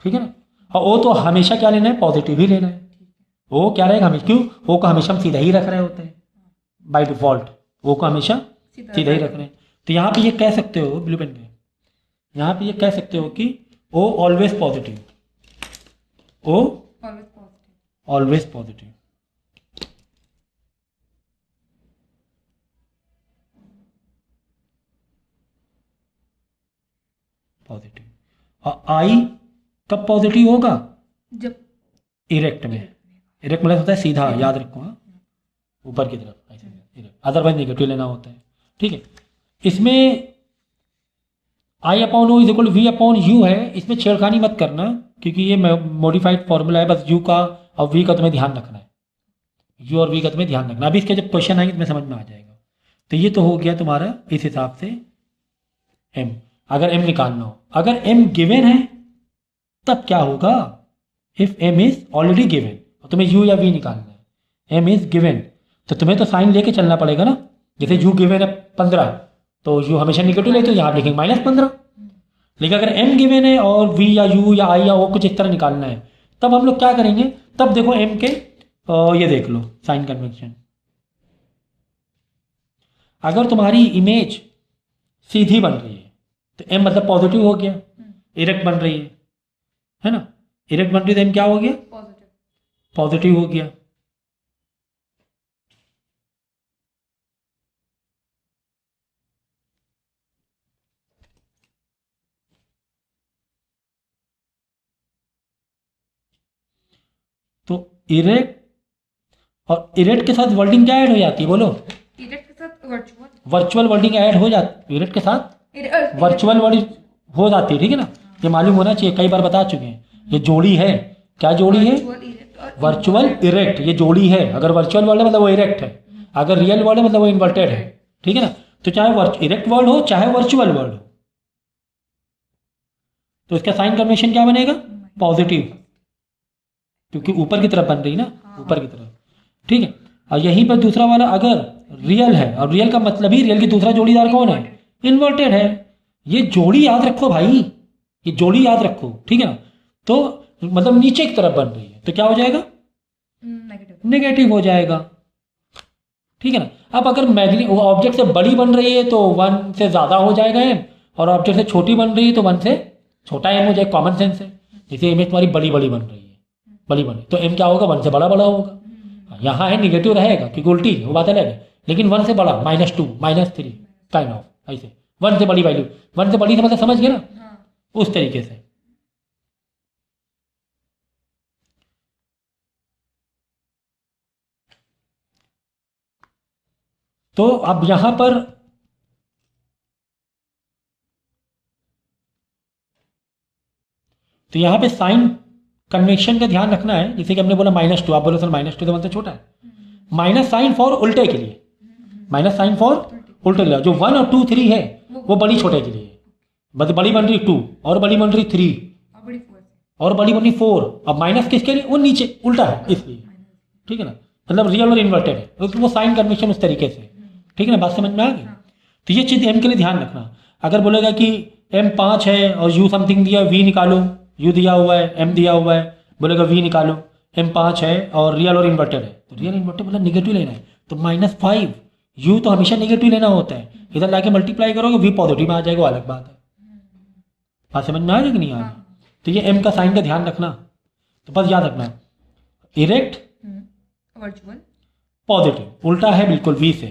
ठीक है ना। और ओ तो हमेशा क्या लेना है, पॉजिटिव ही लेना है। ओ क्या रहेगा हमेशा, क्यों ओ को हमेशा हम सीधा ही रख रहे होते हैं बाय डिफॉल्ट, ओ को हमेशा सीधा ही रख रहे हैं। तो यहाँ पे ये कह सकते हो ब्लू पेन पे, यहाँ पे ये कह सकते हो कि O always positive, O always positive. Always positive, positive. और आई कब पॉजिटिव होगा, जब इरेक्ट में। इरेक्ट मतलब होता है सीधा, याद रखो, हाँ ऊपर की तरफ ऐसे इरेक्ट, अदरवाइज नेगेटिव लेना होता है, ठीक है। इसमें I upon O is equal V upon U है, इसमें छेड़खानी मत करना क्योंकि ये मॉडिफाइड फॉर्मूला है। बस यू का और वी का तुम्हें ध्यान रखना है, यू और वी का तुम्हें ध्यान रखना। अभी इसके जब क्वेश्चन आएंगे तुम्हें समझ में आ जाएगा। तो ये तो हो गया तुम्हारा इस हिसाब से एम। अगर एम निकालना हो, अगर एम गिवन है तब क्या होगा, if M is already given और तुम्हें यू या वी निकालना है, एम इज गिवन तो तुम्हें तो साइन लेके चलना पड़ेगा ना। जैसे यू गिवन है 15 तो यू हमेशा निगेटिव लेते हो, यहाँ लिखेंगे -15। लेकिन अगर एम गिवन है और वी या यू या आई या ओ कुछ इस तरह निकालना है, तब हम लोग क्या करेंगे, तब देखो एम के ये देख लो साइन कन्वेंशन। अगर तुम्हारी इमेज सीधी बन रही है तो एम मतलब पॉजिटिव हो गया, इरेक्ट बन रही है ना, इरेक्ट बन रही है तो एम क्या हो गया, पॉजिटिव। पॉजिटिव हो गया। तो इरेक्ट और इरेक्ट के साथ वर्डिंग क्या ऐड हो जाती है, बोलो। इरेक्ट के साथ वर्चुअल। वर्चुअल वर्डिंग ऐड हो जाती, इरेक्ट के साथ वर्चुअल वर्डिंग हो जाती है, ठीक है ना। ये मालूम होना चाहिए, कई बार बता चुके हैं। ये जोड़ी है, क्या जोड़ी है, वर्चुअल इरेक्ट, ये जोड़ी है। अगर वर्चुअल वर्ड है मतलब वो इरेक्ट है, अगर रियल वर्ड है मतलब वो इन्वर्टेड है, ठीक है ना। तो चाहे इरेक्ट वर्ड हो चाहे वर्चुअल वर्ड हो, तो इसका साइन कन्वेंशन क्या बनेगा, पॉजिटिव, क्योंकि ऊपर की तरफ बन रही ना, ऊपर की तरफ, ठीक है। और यहीं पर दूसरा वाला अगर रियल है, और रियल का मतलब ही रियल की दूसरा जोड़ीदार कौन है, इन्वर्टेड है। ये जोड़ी याद रखो भाई, ये जोड़ी याद रखो, ठीक है ना। तो मतलब नीचे की तरफ बन रही है तो क्या हो जाएगा, नेगेटिव। नेगेटिव हो जाएगा, ठीक है ना। अब अगर ऑब्जेक्ट से बड़ी बन रही है तो 1 से ज़्यादा हो जाएगा एम, और ऑब्जेक्ट से छोटी बन रही है तो 1 से छोटा एम हो जाएगा। कॉमन सेंस है। जैसे इमेज तुम्हारी बड़ी बड़ी बन रही है, बड़ी बड़ी, तो एम क्या होगा, 1 से बड़ा बड़ा होगा। यहाँ है निगेटिव रहेगा क्योंकि उल्टी वो बात अलग है, लेकिन 1 से बड़ा -2 -3 काइंड ऑफ ऐसे। 1 से बड़ी वैल्यू, 1 से बड़ी से मतलब समझ गए ना, उस तरीके से। तो अब यहां पर तो यहां पे साइन कन्वेंशन का ध्यान रखना है। जैसे कि हमने बोला -2, आप बोलो सर -2 तो मतलब छोटा है, माइनस साइन फॉर उल्टे के लिए, माइनस साइन फॉर उल्टे के लिए। जो 1 और 2 3 है वो बड़ी छोटे के लिए, बड़ी बन रही 2 और बड़ी बन रही 3 और बड़ी 4 और बड़ी बन रही 4। अब माइनस किसके लिए, वो नीचे उल्टा है इसलिए, ठीक है ना। मतलब रियल और इन्वर्टेड है, तो वो साइन कन्वेंशन उस तरीके से, ठीक है ना, बात समझ में आ गई। तो ये चीज़ एम के लिए ध्यान रखना। अगर बोलेगा कि एम 5 है और यू समथिंग दिया, वी निकालो, यू दिया हुआ है, एम दिया हुआ है, बोलेगा वी निकालो, एम 5 है और रियल और इन्वर्टेड है, तो रियल इन्वर्टेड मतलब निगेटिव लेना है, तो -5, यू तो हमेशा निगेटिव लेना होता है, इधर लाके मल्टीप्लाई करोगे वी पॉजिटिव में आ जाएगा, वो अलग बात है। बात समझ में आ रही कि नहीं आ रही? तो ये एम का साइन का ध्यान रखना, तो बस याद रखना, इरेक्ट वर्चुअल पॉजिटिव, उल्टा है बिल्कुल वी से,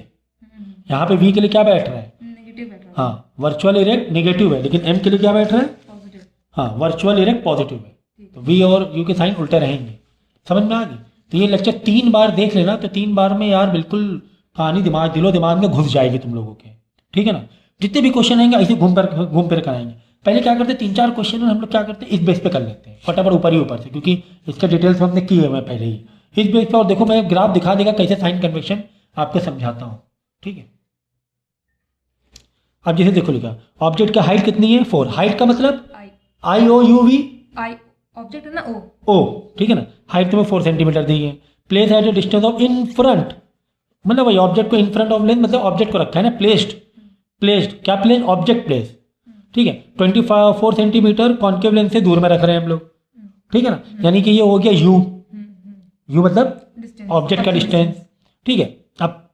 यहाँ पे वी के लिए क्या बैठ रहा है, नेगेटिव बैठ रहा है, हाँ वर्चुअल इरेक्ट नेगेटिव है, लेकिन एम के लिए क्या बैठ रहा है, पॉजिटिव, हाँ वर्चुअल इरेक्ट पॉजिटिव है, तो वी और यू के साइन उल्टे रहेंगे। समझ में आ गई? तो ये लेक्चर 3 बार देख लेना, तो 3 बार में यार बिल्कुल कहानी दिलो दिमाग में घुस जाएगी तुम लोगों के, ठीक है ना। जितने भी क्वेश्चन आएंगे ऐसे घूम फिर कर आएंगे। पहले क्या करते 3-4 क्वेश्चन हम लोग क्या करते इस बेस पे कर लेते हैं फटाफट ऊपर से, क्योंकि इसके डिटेल्स हमने किए हुए पहले ही इस बेस पे। और देखो मैं ग्राफ दिखा देगा कैसे साइन कन्वेक्शन आपको समझाता हूँ, ठीक है। अब जैसे देखो लिखा ऑब्जेक्ट का हाइट कितनी है 4, हाइट का मतलब आई ओ यू वी, आई ऑब्जेक्ट है ना ओ, ठीक है ना, हाइट तुम्हें 4 सेंटीमीटर दी है। Place at the distance of in front, मतलब वही ऑब्जेक्ट को इन फ्रंट ऑफ लेंथ, मतलब ऑब्जेक्ट को रखा है ना, प्लेस्ड क्या प्लेस, ऑब्जेक्ट प्लेस, ठीक है। 24 सेंटीमीटर कॉन्केव लेंस से दूर में रख रहे हैं हम लोग, ठीक है ना, यानी कि ये हो गया यू मतलब ऑब्जेक्ट का डिस्टेंस, ठीक है। अब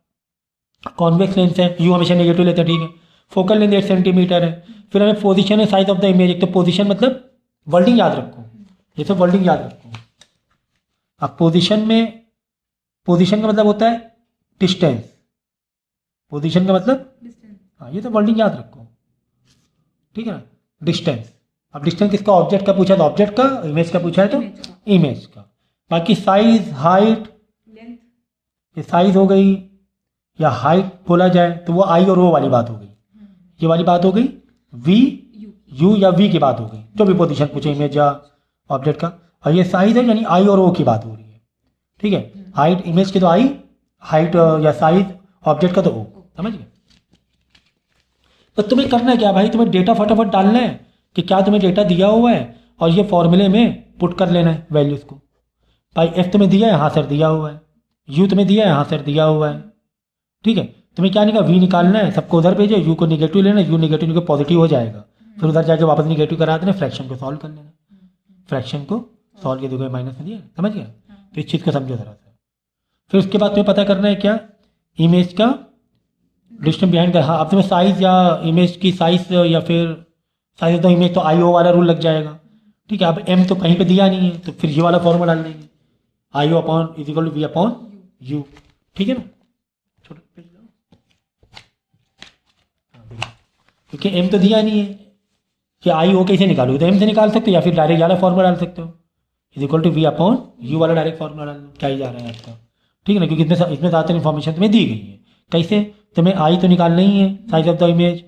कॉन्वेक्स लेंस है, यू हमेशा नेगेटिव लेते हैं, ठीक है। फोकल लेंथ 8 सेंटीमीटर है। फिर हमें पोजीशन है, साइज ऑफ द इमेज, एक तो पोजीशन मतलब वर्डिंग याद रखो, ये सब वर्डिंग याद रखो। अब पोजीशन का मतलब होता है डिस्टेंस, पोजीशन का मतलब हाँ, ये तो वर्डिंग याद रखो, ठीक है ना, डिस्टेंस। अब डिस्टेंस किसका, ऑब्जेक्ट का पूछा तो ऑब्जेक्ट का, इमेज का पूछा है तो इमेज का। बाकी साइज, हाइट, लेंथ, ये साइज हो गई या हाइट बोला जाए तो वो आई और ओ वाली बात हो गई, ये वाली बात हो गई, वी यू या वी की बात हो गई, जो भी पोजीशन पूछे इमेज या ऑब्जेक्ट का। और ये साइज है यानी आई और ओ की बात हो रही है, ठीक है। हाइट इमेज की तो आई, हाइट या साइज ऑब्जेक्ट का तो ओ, समझ गए। तो तुम्हें करना क्या भाई, तुम्हें डेटा फटाफट डालना है कि क्या तुम्हें डेटा दिया हुआ है और ये फॉर्मूले में पुट कर लेना है वैल्यूज़ को। भाई एफ तुम्हें दिया है, हाँ सर दिया हुआ है, यू तुम्हें दिया है, हाँ सर दिया हुआ है, ठीक है। तुम्हें क्या निकाल, वी निकालना है, सबको उधर भेजो, यू को निगेटिव लेना, यू निगेटिव को पॉजिटिव हो जाएगा, फिर उधर जाके वापस निगेटिव करा देना, फ्रैक्शन को सॉल्व कर लेना, फ्रैक्शन को सॉल्व के देखो माइनस में दिया, समझ गया। तो इस चीज़ को समझो जरा सा। फिर उसके बाद तुम्हें पता करना है क्या, इमेज का डिस्टेंस बिहाइंड का, हाँ अब तुम्हें साइज या इमेज की साइज या फिर साइज ऑफ द इमेज तो आई ओ वाला रूल लग जाएगा, ठीक है। अब एम तो कहीं पे दिया नहीं है तो फिर ये वाला फॉर्मूला डाल देंगे, I O upon is equal to V upon U, ठीक है ना। छोटा पेज लो, क्योंकि एम तो दिया नहीं है कि आई ओ कैसे निकालोगे, तो एम से निकाल सकते हो या फिर डायरेक्ट वाला फॉर्मूला डाल सकते हो, is equal to V upon U वाला डायरेक्ट फॉर्मूला डाल दो, क्या ही जा रहा है आपका, ठीक है ना। क्योंकि इसमें ज़्यादातर इन्फॉर्मेशन तुम्हें दी गई है, कैसे तुम्हें आई तो निकालना ही है, साइज ऑफ द इमेज,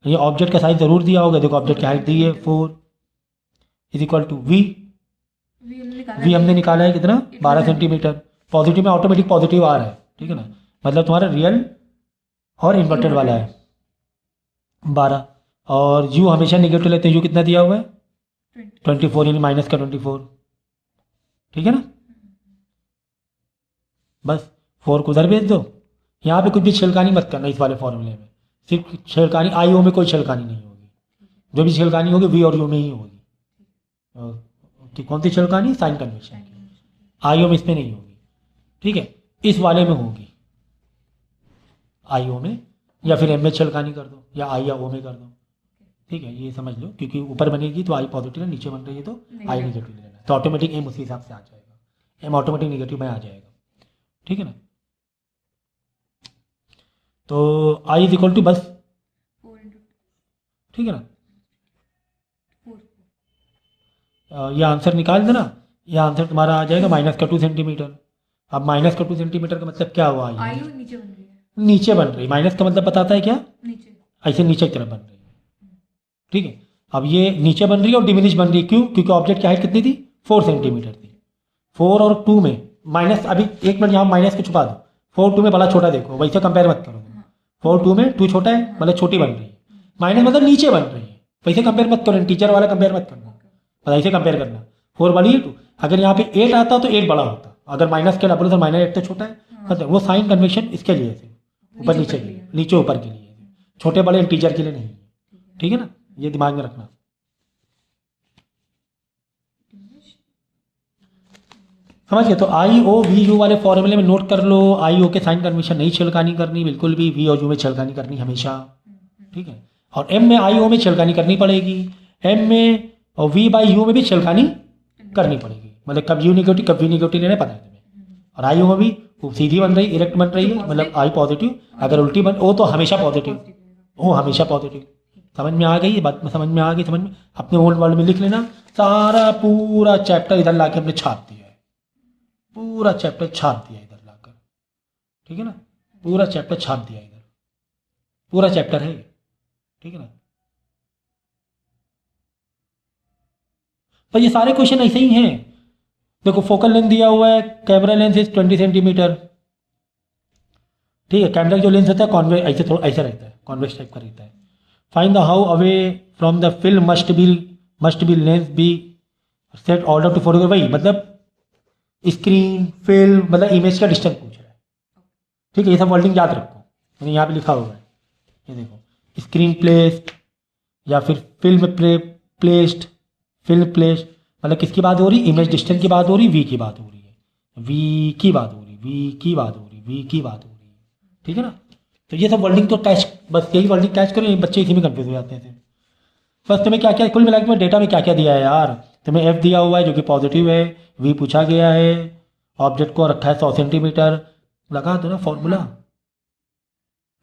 ये ऑब्जेक्ट का साइज ज़रूर दिया होगा, देखो ऑब्जेक्ट की हाइट दी है 4 इज इक्वल टू वी हमने निकाला है कितना 12 सेंटीमीटर, पॉजिटिव में ऑटोमेटिक पॉजिटिव आ रहा है, ठीक है ना, मतलब तुम्हारा रियल और इन्वर्टेड वाला है 12, और यू हमेशा निगेटिव लेते हैं, यू कितना दिया हुआ है 24 यानी माइनस का 24, ठीक है ना। बस 4 को उधर भेज दो, यहाँ पे कुछ भी छिलकानी मत करना इस वाले फॉर्मूले में, सिर्फ छिलकानी आई ओ में कोई छिलकानी नहीं होगी, जो भी छिलकानी होगी वी और यू में ही होगी। कि कौन सी छिलकानी, साइन कन्वेंशन की, आई ओ में इसमें नहीं होगी, ठीक है, इस वाले में होगी आई ओ में, या फिर एम में छिलकानी कर दो या आई या ओ में कर दो, ठीक है, ये समझ लो। क्योंकि ऊपर बनेगी तो आई पॉजिटिव है, नीचे बन रही है तो आई नेगेटिव लेना है, तो ऑटोमेटिक एम उसी हिसाब से आ जाएगा, एम ऑटोमेटिक नेगेटिव में आ जाएगा, ठीक है ना। तो आई इज इक्वल टू बस 4 into ठीक है ना, 4 ये आंसर निकाल देना, ये आंसर तुम्हारा आ जाएगा माइनस का 2 सेंटीमीटर। अब माइनस का 2 सेंटीमीटर का मतलब क्या हुआ, आई ये ओ नीचे बन रही है, नीचे बन रही, माइनस का मतलब बताता है क्या, नीचे, ऐसे नीचे की तरफ बन रही है, ठीक है। अब ये नीचे बन रही है और डिमिनिश बन रही है, क्यों, क्योंकि ऑब्जेक्ट की हाइट कितनी थी 4 सेंटीमीटर थी, 4 और 2 में माइनस, अभी एक मिनट यहाँ माइनस को छुपा दो, 4 2 में बड़ा छोटा देखो, वैसे कंपेयर मत करो, 4 2 में 2 छोटा है मतलब छोटी बन रही है, माइनस मतलब नीचे बन रही है, वैसे कंपेयर मत करो, टीचर वाला कंपेयर मत करना, बस ऐसे कंपेयर करना, 4 बड़ी है 2, अगर यहाँ पे 8 आता तो 8 बड़ा होता, अगर माइनस के डबल तो माइनस 8 तो छोटा है, मतलब वो साइन कन्वेंशन इसके लिए है, ऊपर नीचे के लिए, नीचे ऊपर के लिए, छोटे बड़े इंटीजर के लिए नहीं है, ठीक है ना, ये दिमाग में रखना। समझ गए? तो आई ओ वी यू वाले फॉर्मूले में नोट कर लो, आई ओ के साइन कन्वेंशन नहीं छिड़कानी करनी बिल्कुल भी, वी और यू में छिड़कानी करनी हमेशा, ठीक है। और एम में आई ओ में छिड़कानी करनी पड़ेगी, एम में और वी बाई यू में भी छिड़कानी करनी पड़ेगी, मतलब कब यू निगेटिव कब वी निगेटिव लेने पता है तुम्हें। और आई ओ में भी वो सीधी बन रही इरेक्ट बन रही है, मतलब आई पॉजिटिव, अगर उल्टी बन ओ तो हमेशा पॉजिटिव, ओ हमेशा पॉजिटिव। समझ में आ गई ये बात? समझ में आ गई? समझ में अपने ओल्ड वर्ड में लिख लेना, सारा पूरा चैप्टर इधर लाके हमने छाप दिया है, पूरा चैप्टर छाप दिया इधर लाकर, ठीक है ना, पूरा चैप्टर छाप दिया इधर, पूरा चैप्टर है, ठीक है ना। पर ये सारे क्वेश्चन ऐसे ही हैं। देखो फोकल लेंथ दिया हुआ है, कैमरा लेंथ इज 20 सेंटीमीटर, ठीक है। कैमरा जो लेंस होता है कॉन्वेक्स, ऐसे थोड़ा ऐसा रहता है, कॉन्वेक्स टाइप का रहता है। Find the how away from the film must be lens be set order to photograph, वही मतलब स्क्रीन फिल्म मतलब इमेज का डिस्टेंस पूछ रहा है, ठीक है। ये सब वर्डिंग याद रखो, मैंने यहाँ पे लिखा हुआ है, ये देखो स्क्रीन प्लेस्ड या फिर फिल्म प्लेस्ड, फिल्म प्लेस्ड मतलब किसकी बात हो रही, इमेज डिस्टेंस की बात हो रही, वी की बात हो रही है, वी की बात हो रही, वी की बात हो रही, वी की बात हो रही है, ठीक है ना। तो ये सब वर्डिंग तो टैच, बस यही वर्डिंग टैच करो, बच्चे इसी में कंफ्यूज हो जाते हैं। बस तुम्हें क्या क्या कुल मिला के डेटा में क्या क्या दिया है यार, तुम्हें एफ दिया हुआ है जो कि पॉजिटिव है, वी पूछा गया है, ऑब्जेक्ट को रखा है 100 सेंटीमीटर, लगा दो ना फॉर्मूला,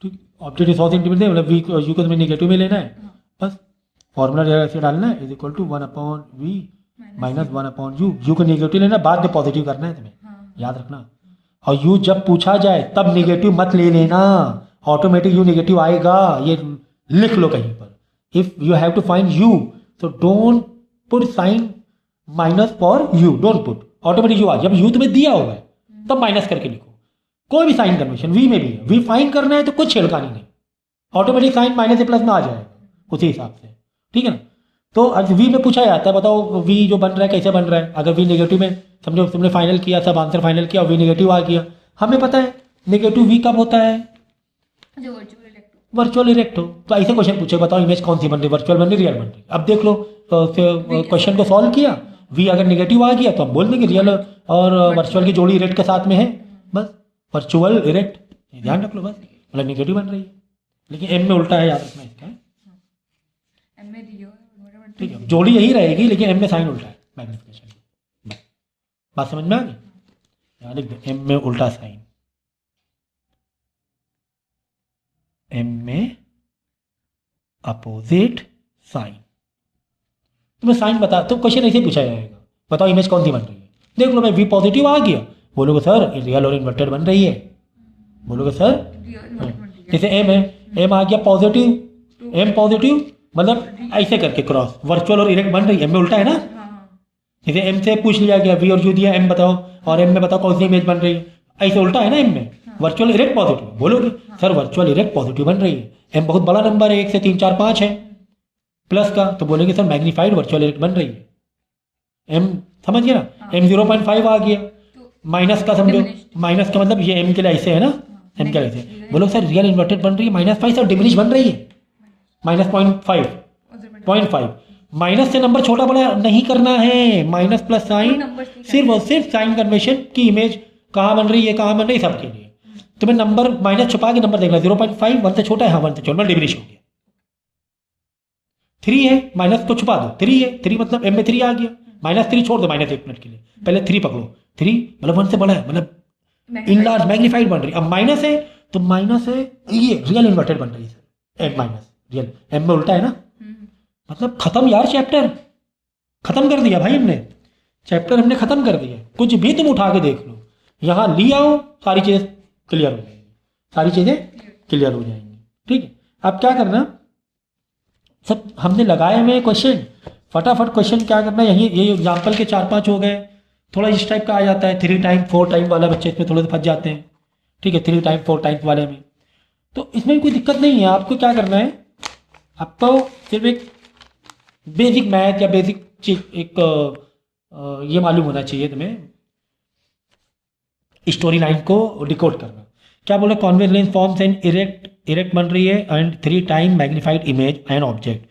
ठीक। ऑब्जेक्ट 100 सेंटीमीटर मतलब वी यू को तुम्हें निगेटिव में लेना है, बस फॉर्मूला ऐसे डालना है, is equal to 1/v minus 1/u, U को निगेटिव लेना, बाद में पॉजिटिव करना है तुम्हें, याद रखना। और यू जब पूछा जाए तब निगेटिव मत ले लेना, ऑटोमेटिक यू निगेटिव आएगा, ये लिख लो कहीं पर। If you have to find U तो don't put sign minus for U, don't put, automatic U आ, जब यू तुम्हें दिया हुआ है तब माइनस करके लिखो, कोई भी साइन कन्वेंशन, वी में भी है, वी फाइंड करना है तो कुछ छेड़खानी नहीं, ऑटोमेटिक साइन माइनस से प्लस में आ जाएगा उसी हिसाब से, ठीक है ना। तो आज वी में पूछा जाता है, बताओ वी जो बन रहा है कैसे बन रहा है, अगर वी नेगेटिव में समझो तुमने फाइनल किया, सब आंसर फाइनल किया और वी नेगेटिव आ गया, हमें पता है नेगेटिव वी कब होता है, जो वर्चुअल इरेक्ट हो। तो ऐसे क्वेश्चन पूछे, बताओ इमेज कौन सी बन रही, वर्चुअल बन रही रियल बन रही, अब देख लो क्वेश्चन को सॉल्व किया, वी अगर नेगेटिव आ गया तो हम बोल देंगे रियल और वर्चुअल की जोड़ी इरेक्ट के साथ में है, बस वर्चुअल इरेक्ट, ध्यान रख लो बस, मतलब नेगेटिव बन रही है, लेकिन एम में उल्टा है, याद रखना इसका, ठीक है। जोड़ी यही रहेगी लेकिन एम में साइन उल्टा है, मैग्निफिकेशन, बात समझ में आ गई, यहाँ लिख दो एम में उल्टा साइन, एम में अपोजिट साइन, तुम्हें साइन बता, तो क्वेश्चन ऐसे पूछा जाएगा, बताओ इमेज कौन सी बन रही है, देख लो भाई वी पॉजिटिव आ गया, बोलोगे सर रियल और इन्वर्टेड बन रही है, बोलोगे सर, जैसे एम है, एम आ गया पॉजिटिव, एम पॉजिटिव मतलब ऐसे करके क्रॉस, वर्चुअल और इरेक्ट बन रही है, एम में उल्टा है ना, जैसे एम से पूछ लिया गया वी और यू दिया, एम बताओ, और एम में बताओ कौन सी इमेज बन रही है, ऐसे उल्टा है ना, एम में वर्चुअल इरेक्ट पॉजिटिव, बोलोगे सर वर्चुअल इरेक्ट पॉजिटिव बन रही है, एम बहुत बड़ा नंबर है, 1 से 3 4 5 है प्लस का, तो बोलेंगे सर मैग्नीफाइड वर्चुअल इरेक्ट बन रही है, एम समझ गया ना, एम 0.5 आ गया, माइनस का समझो, माइनस का मतलब ये एम के लिए ऐसे है ना, एम के लिए ऐसे, बोलो सर रियल इन्वर्टेड बन रही है -5 सर डिमिनिश बन रही है -0.5, माइनस से नंबर छोटा बड़ा नहीं करना है, माइनस प्लस साइन सिर्फ और सिर्फ साइन कन्वेंशन की इमेज कहाँ बन रही है, कहाँ बन रही है, सबके लिए तुम्हें नंबर माइनस छुपा के नंबर देखना, 0.5 1 से छोटा है, हाँ 1 से छोटा डिमिनिश हो गया, 3 है माइनस को छुपा दो, 3 है, 3 मतलब एम में 3 आ गया, -3 छोड़ दो -1 मिनट के लिए, पहले 3 पकड़ो, 3 मतलब 1 से बड़ा है, मतलब इनलार्ज मैग्नीफाइड बन रही है, अब माइनस है तो माइनस है, ये रियल इन्वर्टेड बन रही है sir, M minus real, M में उल्टा है ना, मतलब खत्म यार, चैप्टर खत्म कर दिया भाई हमने, चैप्टर हमने खत्म कर दिया, कुछ भी तुम उठा के देख लो, यहाँ ले आओ सारी चीजें क्लियर हो जाएंगी, सारी चीजें क्लियर हो जाएंगी, ठीक है। अब क्या करना, सब हमने लगाए हुए क्वेश्चन, फटाफट क्वेश्चन क्या करना, यही ये एग्जाम्पल के 4-5 हो गए, थोड़ा इस टाइप का आ जाता है 3 टाइम 4 टाइम वाला, बच्चे इसमें थोड़े से फंस जाते हैं, ठीक है, 3 टाइम 4 टाइम्स वाले में, तो इसमें भी कोई दिक्कत नहीं है, आपको क्या करना है, आपको सिर्फ एक बेसिक मैथ या बेसिक चीज एक ये मालूम होना चाहिए तुम्हें, स्टोरी लाइन को डिकोड करना। क्या बोले, convex lens forms an erect बन रही है and 3 time magnified image and object.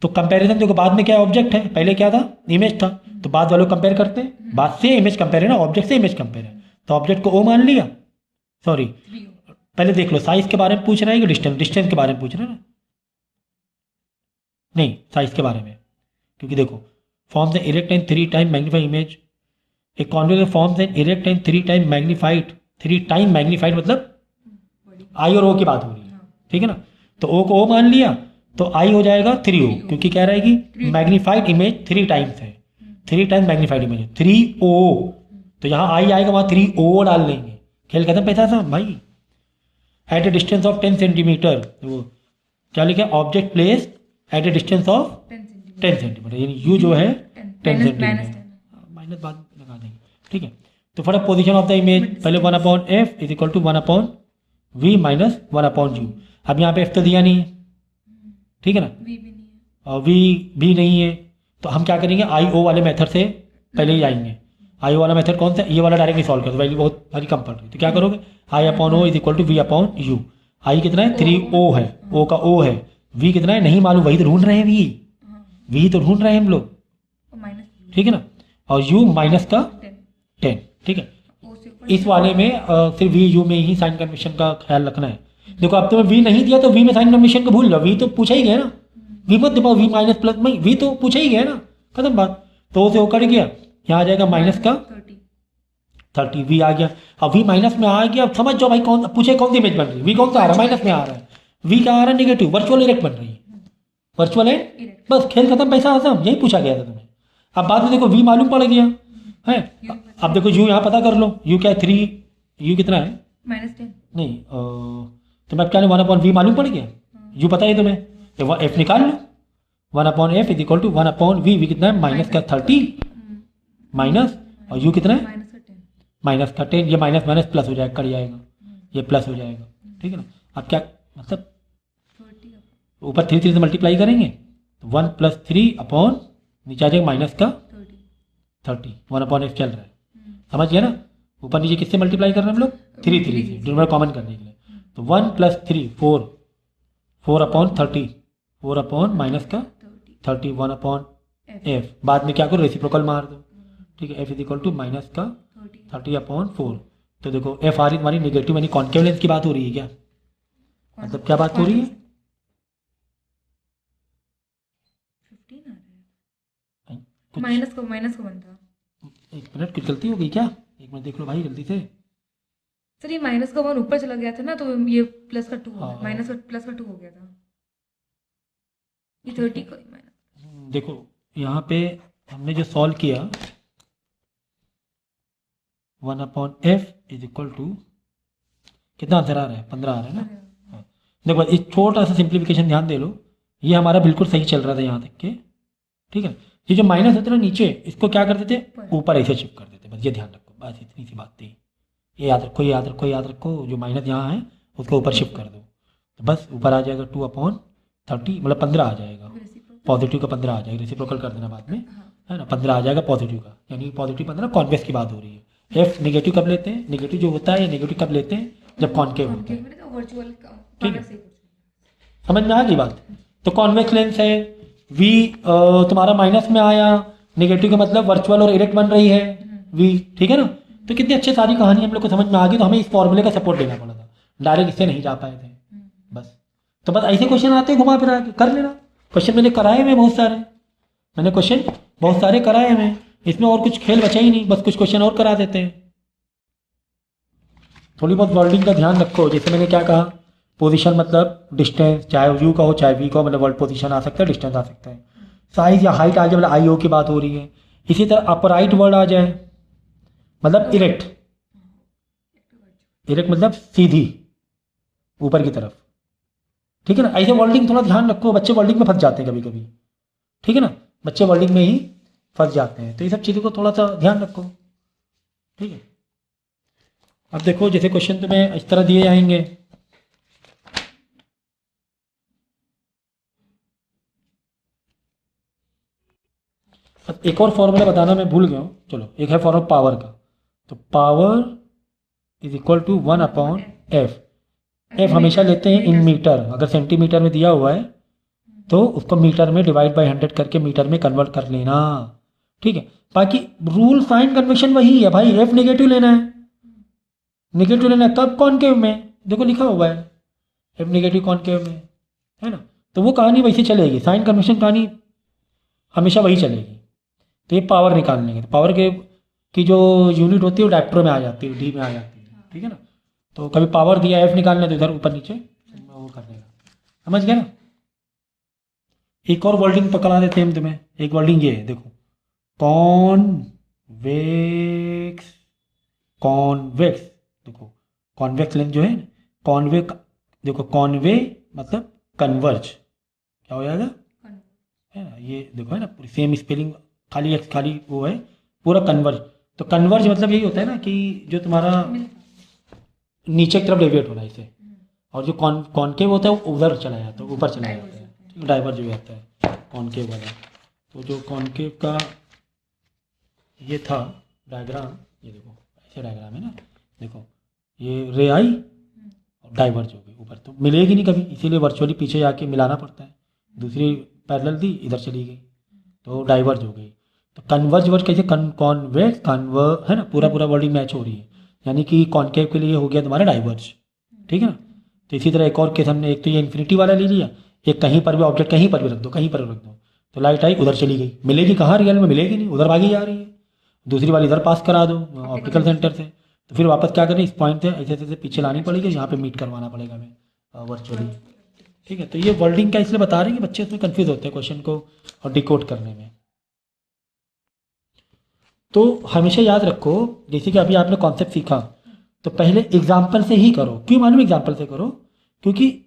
तो कंपैरिजन देखो, बाद में क्या ऑब्जेक्ट है, पहले क्या था, इमेज था। तो बाद वालों कंपेयर करते हैं, बाद से इमेज कंपेयर है ना, ऑब्जेक्ट से इमेज कंपेयर है। तो ऑब्जेक्ट को ओ मान लिया, सॉरी पहले देख लो साइज के बारे में पूछ रहा है कि डिस्टेंस के बारे में पूछ रहा है ना, नहीं साइज के बारे में। क्योंकि देखो forms an erect and 3 time magnified image, एक convex forms an erect and 3 time magnified, 3 time magnified मतलब आई और ओ की बात हो रही है, ठीक है ना। तो ओ को ओ मान लिया तो आई हो जाएगा 3O, क्योंकि क्या रहेगी, मैग्नीफाइड इमेज 3 टाइम्स है, 3 टाइम मैग्नीफाइड इमेज 3O। तो यहाँ आई आएगा, वहाँ 3O डाल लेंगे, खेल खत्म पैसा था भाई। At a distance of 10 centimetre, वो क्या लिखा, object place at a distance of 10 centimetre, यानी यू जो है 10 सेंटीमीटर, माइनस बाद में लगा देंगे, ठीक है। तो फटाफट पोजीशन ऑफ द इमेज, पहले 1/f is equal to 1/v minus 1/u। अब यहाँ पे f तो दिया नहीं है, ठीक है ना, वी भी नहीं है, और v भी नहीं है। तो हम क्या करेंगे, आई ओ वाले मेथड से पहले ही आएंगे। आई ओ वाला मेथड कौन सा, ये वाला डायरेक्टली सॉल्व कर दो, वैल्यू बहुत सारी कम पड़ रही है। तो क्या करोगे, I upon O is equal to V upon U. I कितना है, 3O है, ओ का ओ है, v कितना है नहीं मालूम, वही तो ढूंढ रहे हैं, v तो ढूंढ रहे हैं हम लोग, माइनस ठीक है ना। और u माइनस का 10, ठीक है। इस वाले में सिर्फ v u में ही साइन कन्वेंशन का ख्याल रखना है। देखो अब तुम्हें v नहीं दिया तो v में साइन कन्वेंशन को भूल जाओ, v तो पूछा ही गया ना, v मत दबाओ, v माइनस प्लस में v तो पूछा ही गया ना, खत्म बात। तो से होकर गया, यहाँ आ जाएगा माइनस का 30, v आ गया। अब v माइनस में आ गया, अब समझ जाओ भाई कौन पूछे, कौन सी इमेज बन रही है, v कौन सा आ रहा है, माइनस में आ रहा है, v क्या आ रहा है, नेगेटिव, वर्चुअल इरेक्ट बन रही है, वर्चुअल है, बस खेल खत्म पैसा आसम, यही पूछा गया था तुम्हें। अब बाद में देखो v मालूम पड़ गया है, अब देखो u यहाँ पता कर लो, u क्या है 3, u कितना है -10, नहीं तुम्हें अब क्या 1/v मालूम पड़ गया, u पता है तुम्हें, तो f निकाल लो, 1/f is equal to 1/v, v कितना है माइनस का 30 माइनस, और u कितना है माइनस का 10, ये माइनस माइनस प्लस हो जाएगा, कट जाएगा, ये प्लस हो जाएगा, ठीक है ना। अब क्या मतलब ऊपर 3 से मल्टीप्लाई करेंगे तो 1 + 3 अपॉन नीचे आ जाएगा माइनस का 30, 1/f चल रहा है, समझ गया ना। ऊपर नीचे किससे मल्टीप्लाई कर रहे हैं हम लोग, 3 से, डिनोमिनेटर कॉमन करने के लिए। तो 1 + 3 4, 4/30, 4 माइनस का 30, 1/f, बाद में क्या करो रेसिप्रोकल मार दो, ठीक है। f is equal to minus का 30/4। तो देखो f आ रही तुम्हारी नेगेटिव, यानी कॉन्केव लेंस की बात हो रही है क्या, मतलब क्या बात हो रही है, 15 आ रहा है, माइनस को बनता, एक मिनट कुछ गलती हो गई क्या, एक मिनट देख लो भाई जल्दी से। सर ये माइनस का 1 ऊपर चला गया था ना, तो ये प्लस का 2 हाँ। माइनस का प्लस का 2 हो गया था, ये 30 को माइनस। देखो यहाँ पे हमने जो सॉल्व किया 1/f इज इक्वल टू कितना आंसर आ रहा है, 15 आ रहा है ना। हाँ। देखो इस छोटा सा सिंप्लीफिकेशन ध्यान दे लो, ये हमारा बिल्कुल सही चल रहा था यहाँ तक के, ठीक है। ये जो माइनस होता है ना नीचे, इसको क्या कर देते, ऊपर ऐसे शिफ्ट कर देते, बस ये ध्यान रखो, बस इतनी सी बात थी, ये याद रखो, ये याद रखो, याद रखो, जो माइनस यहाँ है उसको ऊपर शिफ्ट कर दो, तो बस ऊपर आ जाएगा 2/30, मतलब 15 आ जाएगा, पॉजिटिव का 15 आ जाएगा, रेसिप्रोकल कर देना बाद में, है ना, 15 आ जाएगा पॉजिटिव का, यानी पॉजिटिव 15 कॉन्वेक्स की बात हो रही है। एफ नेगेटिव कब लेते हैं, नेगेटिव जो होता है ये नेगेटिव कब लेते हैं, जब कॉन्केव होता है, ठीक है, समझ में आ गई बात। तो कॉन्वेक्स लेंस है, v तुम्हारा माइनस में आया, नेगेटिव का मतलब वर्चुअल और इरेक्ट बन रही है v, ठीक है ना। तो कितनी अच्छी सारी कहानी हम लोग को समझ में आ गई, तो हमें इस फॉर्मूले का सपोर्ट देना पड़ा था, डायरेक्ट इससे नहीं जा पाए थे बस। तो बस ऐसे क्वेश्चन आते हैं घुमा फिरा के, कर लेना, क्वेश्चन मैंने कराए हुए बहुत सारे, मैंने क्वेश्चन बहुत सारे कराए हुए, इसमें और कुछ खेल बचा ही नहीं, बस कुछ क्वेश्चन और करा देते हैं। थोड़ी बहुत वर्डिंग का ध्यान रखो, जैसे मैंने क्या कहा, पोजीशन मतलब डिस्टेंस, चाहे यू का हो चाहे वी का हो, मतलब वर्ड पोजीशन आ सकता है, डिस्टेंस आ सकता है, साइज या हाइट आ जाए मतलब आई ओ की बात हो रही है। इसी तरह अपराइट वर्ड आ जाए मतलब इरेक्ट, इरेक्ट मतलब सीधी ऊपर की तरफ, ठीक है ना। ऐसे वर्डिंग थोड़ा ध्यान रखो, बच्चे वर्डिंग में फंस जाते हैं कभी कभी, ठीक है ना, बच्चे वर्डिंग में ही फंस जाते हैं, तो ये सब चीज़ों को थोड़ा सा ध्यान रखो, ठीक है। अब देखो जैसे क्वेश्चन तुम्हें इस तरह दिए जाएंगे, अब एक और फॉर्मूला बताना मैं भूल गया हूँ, चलो एक है फॉर्मूला पावर का, तो power is equal to 1/f। F हमेशा लेते हैं इन मीटर, अगर सेंटीमीटर में दिया हुआ है तो उसको मीटर में डिवाइड बाय 100 करके मीटर में कन्वर्ट कर लेना, ठीक है। बाकी रूल साइन कन्वेंशन वही है भाई, एफ नेगेटिव लेना है, नेगेटिव लेना है कब, कॉनकेव में, देखो लिखा हुआ है एफ नेगेटिव कॉनकेव में, है ना। तो वो कहानी वैसे चलेगी, साइन कन्वेंशन कहानी हमेशा वही चलेगी। तो ये पावर निकाल लेंगे, तो पावर के की जो यूनिट होती है वो डायप्टर में आ जाती है, डी में आ जाती है, ठीक है ना। तो कभी पावर दिया एफ निकालना तो इधर ऊपर नीचे वो कर देगा, समझ गए ना। एक और वर्डिंग पकड़ा देते हैं हम तुम्हें, एक वर्डिंग ये है देखो, कॉन्वेक्स, कॉन्वेक्स, देखो कॉन्वेक्स लेंस जो है कॉन्वे, देखो कॉन्वे मतलब कन्वर्ज, क्या हो जाएगा, है ना, ये देखो है ना पूरी सेम स्पेलिंग, खाली एक्स खाली वो है, पूरा कन्वर्ज। तो कन्वर्ज मतलब यही होता है ना कि जो तुम्हारा नीचे की तरफ डेविएट हो रहा है इसे, और जो कॉनकेव होता है वो उधर चला जाता है, ऊपर चला जाता है, डाइवर्ज हो जाता है कॉनकेव वाला। तो जो कॉनकेव का ये था डायग्राम, ये देखो ऐसे डायग्राम है ना, देखो ये रे आई और डाइवर्ज हो गई ऊपर, तो मिलेगी नहीं कभी, इसीलिए वर्चुअली पीछे जाके मिलाना पड़ता है, दूसरी पैरेलल दी इधर चली गई तो डाइवर्ज हो गई। तो कन्वर्ज वर्ड कैसे, कॉन्वेक्स कन्वर्ज, है ना, पूरा पूरा वर्डिंग मैच हो रही है, यानी कि कॉनकेव के लिए हो गया तुम्हारा डाइवर्ज, ठीक है ना। तो इसी तरह एक और केस हमने, एक तो ये इन्फिनिटी वाला ले लिया, एक कहीं पर भी ऑब्जेक्ट कहीं पर भी रख दो, कहीं पर भी रख दो, तो लाइट आई उधर चली गई, मिलेगी कहाँ, रियल में मिलेगी नहीं, उधर भागी जा रही है। दूसरी वाली इधर पास करा दो ऑप्टिकल सेंटर से, तो फिर वापस क्या करें, इस पॉइंट से ऐसे ऐसे पीछे लानी पड़ेगी, यहाँ पे मीट करवाना पड़ेगा हमें वर्चुअली, ठीक है। तो ये वर्डिंग का इसलिए बता रहे हैं कि बच्चे उसमें कंफ्यूज होते हैं क्वेश्चन को और डिकोड करने में। तो हमेशा याद रखो, जैसे कि अभी आपने कॉन्सेप्ट सीखा, तो पहले एग्जाम्पल से ही करो। क्यों मालूम, एग्जाम्पल से करो क्योंकि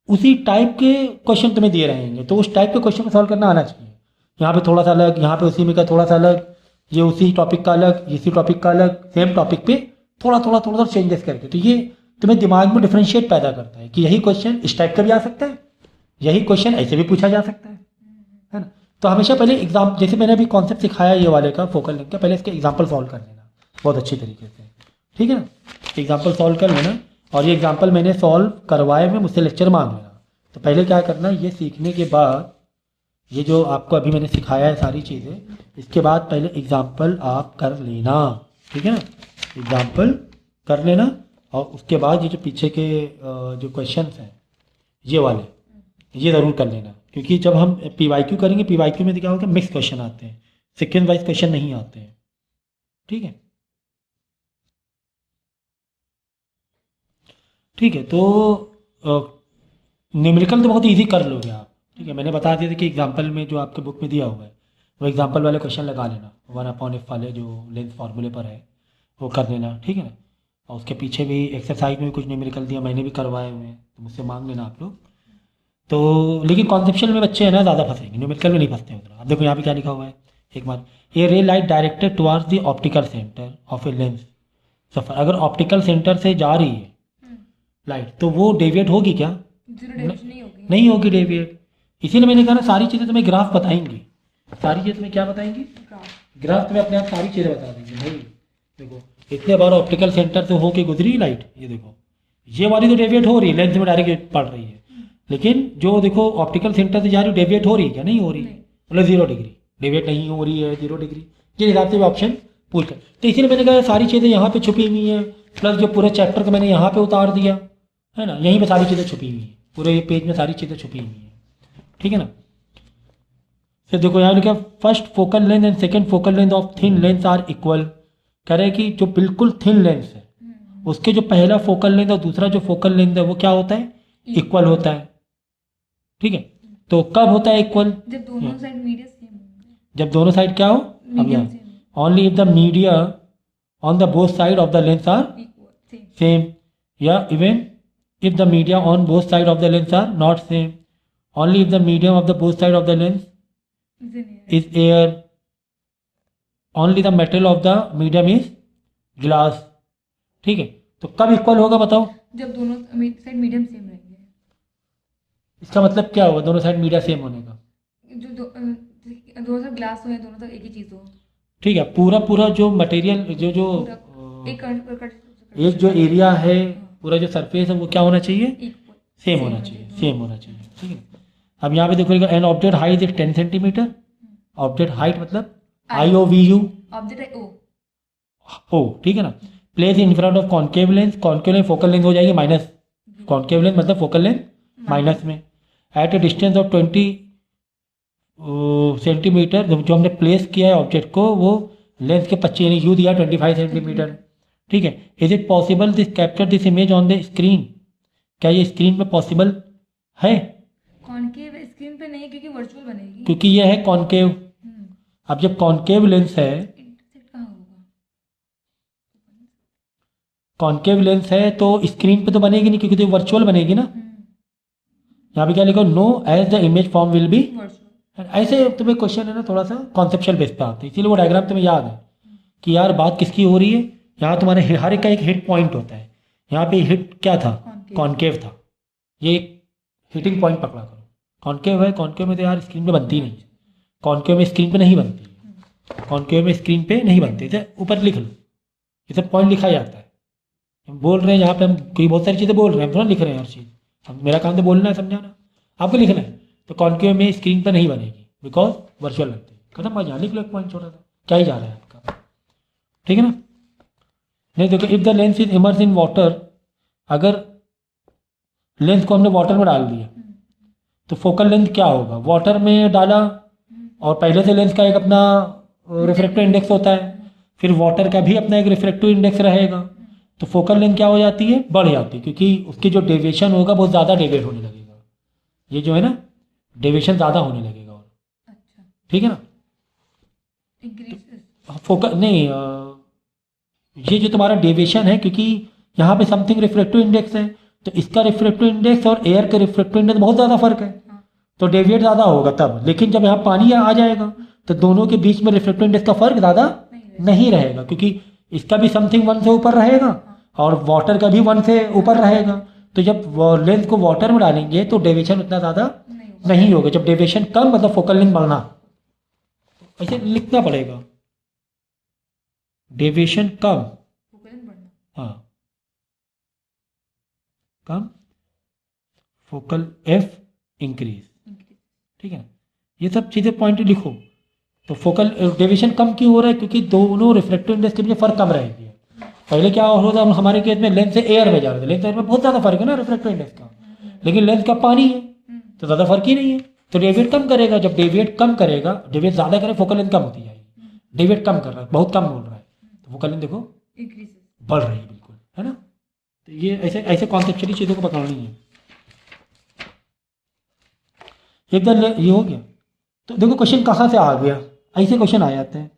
उसी टाइप के क्वेश्चन तुम्हें दिए रहेंगे, तो उस टाइप के क्वेश्चन को सॉल्व करना आना चाहिए। यहाँ पे थोड़ा सा अलग, यहाँ पे उसी में का थोड़ा सा अलग, ये उसी टॉपिक का अलग, इसी टॉपिक का अलग, सेम टॉपिक पे थोड़ा थोड़ा थोड़ा थोड़ा चेंजेस करके, तो ये तुम्हें दिमाग में डिफ्रेंशिएट पैदा करता है कि यही क्वेश्चन इस टाइप का भी आ सकता है, यही क्वेश्चन ऐसे भी पूछा जा सकता है ना। तो हमेशा पहले एग्जाम, जैसे मैंने अभी कॉन्सेप्ट सिखाया ये वाले का फोकल लेंथ का, पहले इसके एग्जाम्पल सॉल्व कर लेना बहुत अच्छी तरीके से, ठीक है ना। एग्जाम्पल सॉल्व कर लेना, और ये एग्जाम्पल मैंने सॉल्व करवाए में मुझसे लेक्चर मांग लेना। तो पहले क्या करना, ये सीखने के बाद, ये जो आपको अभी मैंने सिखाया है सारी चीज़ें, इसके बाद पहले एग्जाम्पल आप कर लेना, ठीक है ना, एग्जाम्पल कर लेना। और उसके बाद ये जो पीछे के जो क्वेश्चंस हैं ये वाले, ये ज़रूर कर लेना, क्योंकि जब हम PYQ करेंगे, PYQ में तो क्या होगा, मिक्स क्वेश्चन आते हैं, सीक्वेंस वाइज क्वेश्चन नहीं आते हैं, ठीक है। ठीक है, तो न्यूमेरिकल तो बहुत इजी कर लोगे आप, ठीक है। मैंने बता दिया था कि एग्जाम्पल में जो आपके बुक में दिया हुआ है वो एग्जाम्पल वाले क्वेश्चन लगा लेना, 1/f वाले जो लेंथ फार्मूले पर है वो कर लेना, ठीक है ना। और उसके पीछे भी एक्सरसाइज में भी कुछ न्यूमेरिकल दिया, मैंने भी करवाए हुए हैं, तो मुझसे मांग लेना आप लोग। तो लेकिन कॉन्सेप्शुअल में बच्चे हैं ना ज़्यादा फंसेंगे, न्यूमेरिकल में नहीं फंसते उतना। अब देखो यहाँ पे क्या लिखा हुआ है, एक बार, a ray light directed towards the optical centre of a lens सफर। अगर ऑप्टिकल सेंटर से जा रही है लाइट, तो वो डेविएट होगी क्या, नहीं होगी डेविएट। इसीलिए मैंने कहा ना, सारी चीज़ें तुम्हें ग्राफ बताएंगी, सारी चीज़ें तुम्हें क्या बताएंगी, ग्राफ तुम्हें अपने आप सारी चीज़ें बता देंगे भाई। देखो इतने बार ऑप्टिकल सेंटर से होके गुजरी लाइट, ये देखो ये वाली तो डेविएट हो रही है, लेंस में डायरेक्ट पड़ रही है, लेकिन जो देखो ऑप्टिकल सेंटर से जा रही है डेविएट हो रही है क्या, नहीं हो रही, मतलब 0 डिग्री डेविएट नहीं हो रही है, 0 डिग्री, जिस हिसाब से ऑप्शन पूछ कर। तो इसीलिए मैंने कहा सारी चीज़ें यहाँ पे छुपी हुई हैं, प्लस जो पूरे चैप्टर को मैंने यहाँ पे उतार दिया है ना, यहीं पे सारी चीज़ें छुपी हुई हैं, पूरे पेज में सारी चीज़ें छुपी हुई हैं, ठीक है ना। फिर देखो यहाँ लिखा, first focal length and second focal length of thin lens are equal. कह रहे हैं कि जो बिल्कुल थिन लेंस है उसके जो पहला फोकल लेंथ और दूसरा जो फोकल लेंथ है वो क्या होता है, इक्वल होता है, ठीक है। तो कब होता है इक्वल, जब दोनों साइड मीडिया सेम होंगे, जब दोनों साइड क्या हो, अब यहाँ only if the media on the both side of the lens are same, या even if the media on both sides of the lens are not same, only if the medium of the both sides of the lens is air, only the metal of the medium is glass, ठीक है। तो कब equal होगा बताओ, जब दोनों side medium same रहेंगे। इसका मतलब क्या होगा दोनों साइड मीडिया सेम होने का, जो दोनों साइड ग्लास हो या दोनों साइड एक ही चीज़ हो, ठीक है। पूरा पूरा जो मटेरियल जो एक एक जो एरिया है पूरा जो सरफेस है वो क्या होना चाहिए, एक सेम होना चाहिए, सेम होना चाहिए, ठीक है। अब यहाँ पे देखो an object height is 10 centimetre, object height मतलब IOVU ऑब्जेक्ट है ओ, ओ, ठीक है ना। Place in front of concave lens, concave lens focal length हो जाएगी माइनस, कॉन्केव लेंस मतलब फोकल लेंथ माइनस में, at a distance of 20 centimetre. जो हमने प्लेस किया है ऑब्जेक्ट को वो लेंस के 25 यानी यू दिया 25 सेंटीमीटर, ठीक है। Is it possible this capture this image on the screen, क्या ये स्क्रीन पे पॉसिबल है, कॉनकेव स्क्रीन पे नहीं क्योंकि वर्चुअल बनेगी। क्योंकि ये है कॉन्केव। अब जब कॉन्केव लेंस है, इंटरसेक्ट कहाँ होगा, कॉन्केव लेंस है तो स्क्रीन पे तो बनेगी नहीं क्योंकि तो वर्चुअल बनेगी ना। यहाँ पे क्या लिखो, no as the image form will be, virtual. ऐसे तुम्हें क्वेश्चन है ना थोड़ा सा कॉन्सेप्चुअल बेस पे आते हैं, इसीलिए वो डायग्राम तुम्हें याद है कि यार बात किसकी हो रही है। यहाँ तुम्हारे हर एक का एक हिट पॉइंट होता है, यहाँ पे हिट क्या था, कॉन्केव था, ये हिटिंग पॉइंट पकड़ा करो। कॉन्केव है, कॉन्केव में तो यार स्क्रीन पे बनती नहीं, कॉन्केव में स्क्रीन पे नहीं बनती, कॉन्केव में स्क्रीन पे नहीं बनती, इसे ऊपर लिख लो, ये सब पॉइंट लिखा जाता है। हम बोल रहे हैं यहाँ पे, हम कोई बहुत सारी चीज़ें बोल रहे हैं, हम थोड़ा लिख रहे हैं हर चीज़, हम मेरा काम तो बोलना है समझाना, आपको लिखना है। तो कॉन्केव में स्क्रीन पर नहीं बनेगी बिकॉज वर्चुअल लगती है, खत्म बात, यहाँ लिख लो एक पॉइंट छोटा सा, क्या ही जा रहा है आपका, ठीक है ना। नहीं देखो, if the lens is immerse in water, अगर लेंस को हमने वाटर में डाल दिया तो फोकल लेंथ क्या होगा, वाटर में डाला और पहले से लेंस का एक अपना रिफ्रैक्टिव इंडेक्स होता है, फिर वाटर का भी अपना एक रिफ्रैक्टिव इंडेक्स रहेगा, तो फोकल लेंथ क्या हो जाती है, बढ़ जाती है, क्योंकि उसकी जो डेविएशन होगा बहुत ज़्यादा डेविएट होने लगेगा, ये जो है ना डेविएशन ज़्यादा होने लगेगा, और अच्छा, ठीक है ना। इंक्रीजेस, फोकस नहीं, ये जो तुम्हारा डेविएशन है, क्योंकि यहाँ पे समथिंग रिफ्रैक्टिव इंडेक्स है, तो इसका रिफ्रैक्टिव इंडेक्स और एयर के रिफ्रैक्टिव इंडेक्स बहुत ज़्यादा फर्क है, तो डेविएट ज़्यादा होगा तब। लेकिन जब यहाँ पानी आ जाएगा तो दोनों के बीच में रिफ्रैक्टिव इंडेक्स का फर्क ज़्यादा नहीं रहेगा, क्योंकि इसका भी समथिंग 1 से ऊपर रहेगा और वाटर का भी 1 से ऊपर रहेगा। तो जब लेंस को वाटर में डालेंगे तो डेविएशन उतना ज़्यादा नहीं होगा, जब डेविएशन कम मतलब फोकल लेंथ बढ़ना, ऐसे लिखना पड़ेगा, डेविएशन कम, हाँ कम, फोकल एफ इंक्रीज, ठीक है। ये सब चीज़ें पॉइंट लिखो। तो फोकल डेविएशन कम क्यों हो रहा है, क्योंकि दोनों रिफ्रैक्टिव इंडेक्स के बीच फर्क कम रहेगी। पहले क्या हो रहा था, हमारे केस में लेंस से एयर में जा रहे थे, लेंस एयर में बहुत ज़्यादा फर्क है ना रिफ्रैक्टिव इंडेक्स का, लेकिन लेंस का पानी है तो ज़्यादा फर्क ही नहीं है, तो डेविएट कम करेगा। जब डेविएट कम करेगा, डेविएट ज़्यादा करे फोकल लेंथ कम होती जाएगी, डेविएट कम कर रहा है, बहुत कम बोल रहा है, तो फोकल लेंथ देखो बढ़ रही है, बिल्कुल है ना। तो ये ऐसे ऐसे कॉन्सेप्चुअली चीज़ों को पकड़नी है। एक बार ये हो गया, तो देखो क्वेश्चन कहाँ से आ गया, ऐसे क्वेश्चन आ जाते हैं,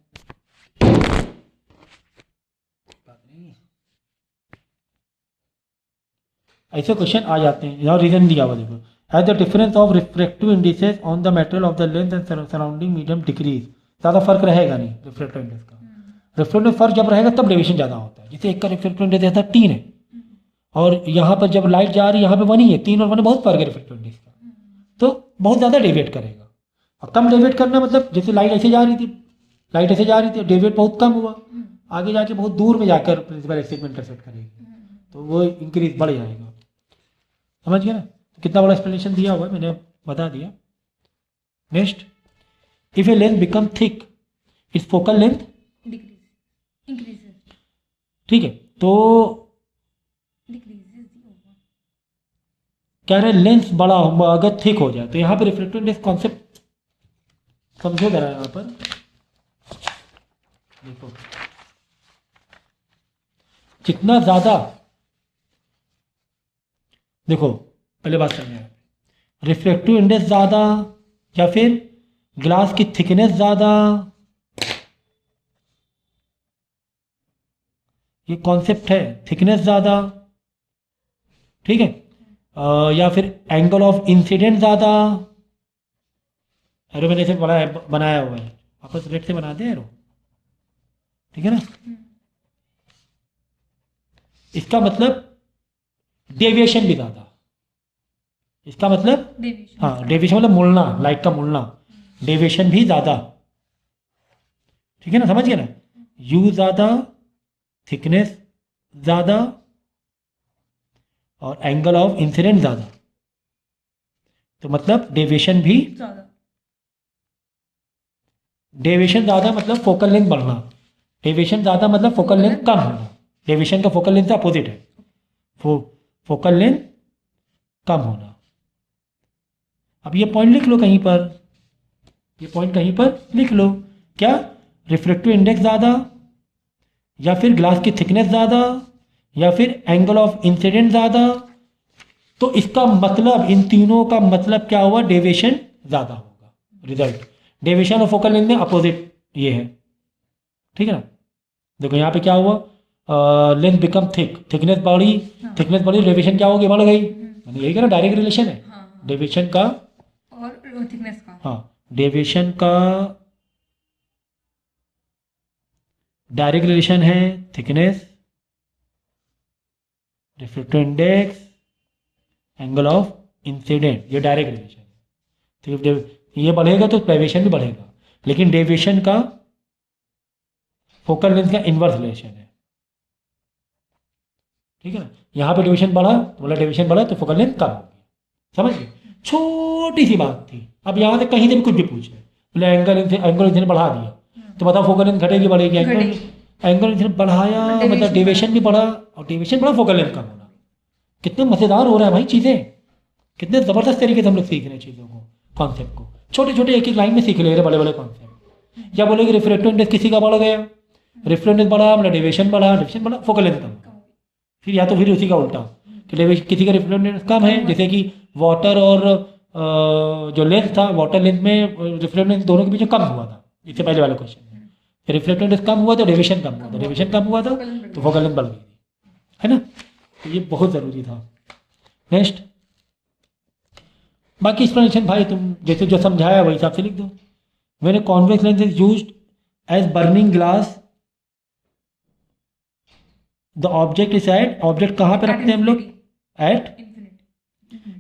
ऐसे क्वेश्चन आ जाते हैं। यहाँ रीजन दिया हुआ देखो, as the difference of refractive indices on the material of the lens and surrounding medium decrease, ज़्यादा फर्क रहेगा नहीं रिफ्रैक्टिव इंडेक्स का। रिफ्रैक्टिव फर्क जब रहेगा तब डेविएशन ज़्यादा होता है, जैसे एक का रिफ्रैक्टिव इंडेक्स रहता है 3 है और यहाँ पर जब लाइट जा रही है यहाँ पे 1 ही है, 3 और 1 बहुत फर्क है रिफ्रैक्टिव इंडेक्स का, तो बहुत ज़्यादा डेविएट करेगा। और कम डेविएट करना मतलब जैसे लाइट ऐसे जा रही थी, लाइट ऐसे जा रही थी, डेविएट बहुत कम हुआ, आगे जाके बहुत दूर में जाकर प्रिंसिपल एक्सिस में इंटरसेक्ट करेगी, तो वो इंक्रीज बढ़ जाएगा, समझ गया ना। तो कितना बड़ा एक्सप्लेनेशन दिया हुआ है, मैंने बता दिया। Next, if A length become thick it's focal length increases, ठीक है, तो कह रहे लेंस बड़ा हो अगर थिक हो जाए, तो यहाँ पर रिफ्रैक्टिव इंडेक्स कॉन्सेप्ट समझो जरा। यहाँ पर देखो, जितना ज्यादा, देखो पहले बात समझे, रिफ्रैक्टिव इंडेक्स ज़्यादा या फिर ग्लास की थिकनेस ज़्यादा, ये कॉन्सेप्ट है, थिकनेस ज़्यादा, ठीक है, या फिर एंगल ऑफ इंसिडेंट ज़्यादा। एरो मैंने इसे बनाया हुआ है, वापस रेड से बना दे एरो, ठीक है ना। इसका मतलब डेविएशन भी ज़्यादा, इसका मतलब हाँ डेविएशन मतलब मुड़ना, लाइट का मुड़ना, डेविएशन भी ज़्यादा, ठीक है ना, समझ गए ना। यू ज़्यादा, थिकनेस ज़्यादा और एंगल ऑफ इंसिडेंट ज़्यादा, तो मतलब डेविएशन भी, ज़्यादा। डेविएशन ज़्यादा मतलब फोकल लेंथ बढ़ना, डेविएशन ज़्यादा मतलब फोकल लेंथ कम होना। डेविएशन का फोकल लेंथ से अपोजिट है, फोकल लेंथ कम होना। अब ये पॉइंट लिख लो कहीं पर, ये पॉइंट कहीं पर लिख लो, क्या रिफ्रैक्टिव इंडेक्स ज़्यादा, या फिर ग्लास की थिकनेस ज़्यादा, या फिर एंगल ऑफ इंसिडेंट ज़्यादा। तो इसका मतलब, इन तीनों का मतलब क्या हुआ, डेविएशन ज़्यादा होगा। रिजल्ट डेविएशन और फोकल लेंथ में अपोजिट ये है, ठीक है ना। देखो यहाँ पे क्या हुआ, लेंथ बिकम थिक, थिकनेस बढ़ी, हाँ। थिकनेस बढ़ी, डेविएशन क्या होगी, बढ़ गई। हम्म। मैंने यही कहा ना, डायरेक्ट रिलेशन है हाँ, हाँ। डेविएशन का और थिकनेस का। हाँ, डेविएशन का डायरेक्ट रिलेशन है thickness, refractive index, angle of incident, ये डायरेक्ट रिलेशन है। तो ये बढ़ेगा तो डेविएशन भी बढ़ेगा, लेकिन डेविएशन का फोकल लेंथ का इन्वर्स रिलेशन है, ठीक है ना। यहाँ पे डेविएशन बढ़ा तो बोला डेविएशन बढ़ा तो फोकल लेंथ कम होगी, समझ गए। छोटी सी बात थी। अब यहाँ से कहीं से भी कुछ भी पूछे, बोले एंगल इंसिडेंट बढ़ा दिया, तो बताओ फोकल लेंथ घटेगी बढ़ेगी, एंगल इंसिडेंट बढ़ाया मतलब डेविएशन भी बढ़ा, और डेविएशन बढ़ा फोकल लेंथ कम होना। कितने मज़ेदार हो रहा है भाई चीज़ें, कितने ज़बरदस्त तरीके से हम लोग सीख रहे हैं चीज़ों को, कॉन्सेप्ट को, छोटे छोटे एक एक लाइन में सीख ले रहे बड़े बड़े कॉन्सेप्ट। या बोले कि रिफ्रैक्टिव इंडेक्स किसी का बढ़ गया, रिफ्रैक्टिव इंडेक्स बढ़ा मतलब डेविएशन बढ़ा, डेविएशन बढ़ा फोकल लेंथ कम। फिर या तो फिर उसी का उल्टा कि किसी का रिफ्रैक्टिव इंडेक्स कम है, जैसे कि वाटर और जो लेंथ था, वाटर लेंथ में रिफ्रैक्टिव इंडेक्स दोनों के बीच में कम हुआ था, इससे पहले वाले क्वेश्चन में। रिफ्रैक्टिव इंडेक्स कम हुआ तो डेविएशन कम हुआ था, डेविएशन कम हुआ था तो फोकल लेंथ बढ़ गई थी, है ना। तो ये बहुत ज़रूरी था। नेक्स्ट, बाकी एक्सप्लेनेशन भाई तुम जैसे जो समझाया वही हिसाब से लिख दो। When a convex lens is used as burning glass, the object is at, object कहाँ पे रखते हैं हम लोग, एट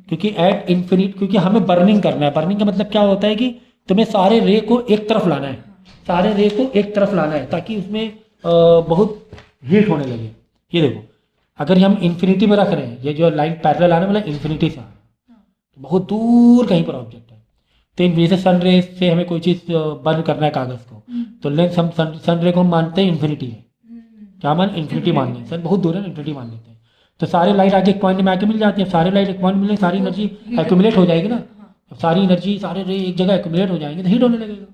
क्योंकि एट इन्फिनिट, क्योंकि हमें बर्निंग करना है। बर्निंग का मतलब क्या होता है कि तुम्हें सारे रे को एक तरफ लाना है, सारे रे को एक तरफ लाना है ताकि उसमें बहुत हीट होने लगे। ये देखो अगर हम इन्फिनिटी में रख रहे हैं, ये जो लाइन पैरेलल आने वाला इन्फिनिटी से बहुत दूर कहीं पर ऑब्जेक्ट है, तो इन जैसे सन रे से हमें कोई चीज़ बर्न करना है कागज़ को, तो लेंस हम सन रे को हम मानते हैं इन्फिनिटी है, क्या मान इन्फिनिटी मान लेते हैं, सन बहुत दूर है इन्फिनिटी मान लेते हैं। तो सारे लाइट आगे एक पॉइंट में आके मिल जाती है, सारे लाइट एक पॉइंट मिले, सारी एनर्जी एक्यूमुलेट हो जाएगी ना। अब सारी एनर्जी सारे रे एक जगह एक्यूमुलेट हो जाएंगे तो हीट होने लगेगा।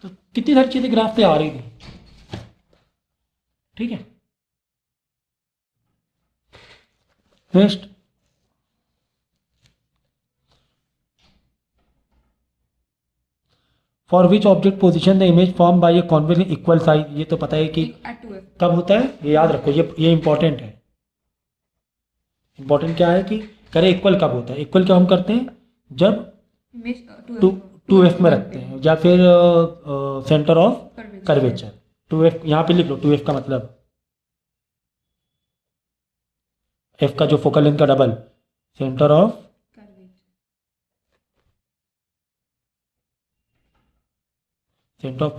तो कितनी सारी चीज़ें ग्राफ पे आ रही थी, ठीक है। Next, for which object position the image form by a convex equal size, ये तो पता है कि कब होता है, ये याद रखो, ये इंपॉर्टेंट है। इंपॉर्टेंट क्या है कि करे इक्वल कब होता है, इक्वल क्या हम करते हैं जब टू एफ में रखते हैं, या फिर centre of curvature. Two F यहाँ पे लिख लो, टू एफ का मतलब एफ का जो फोकल लेंथ का डबल, सेंटर ऑफ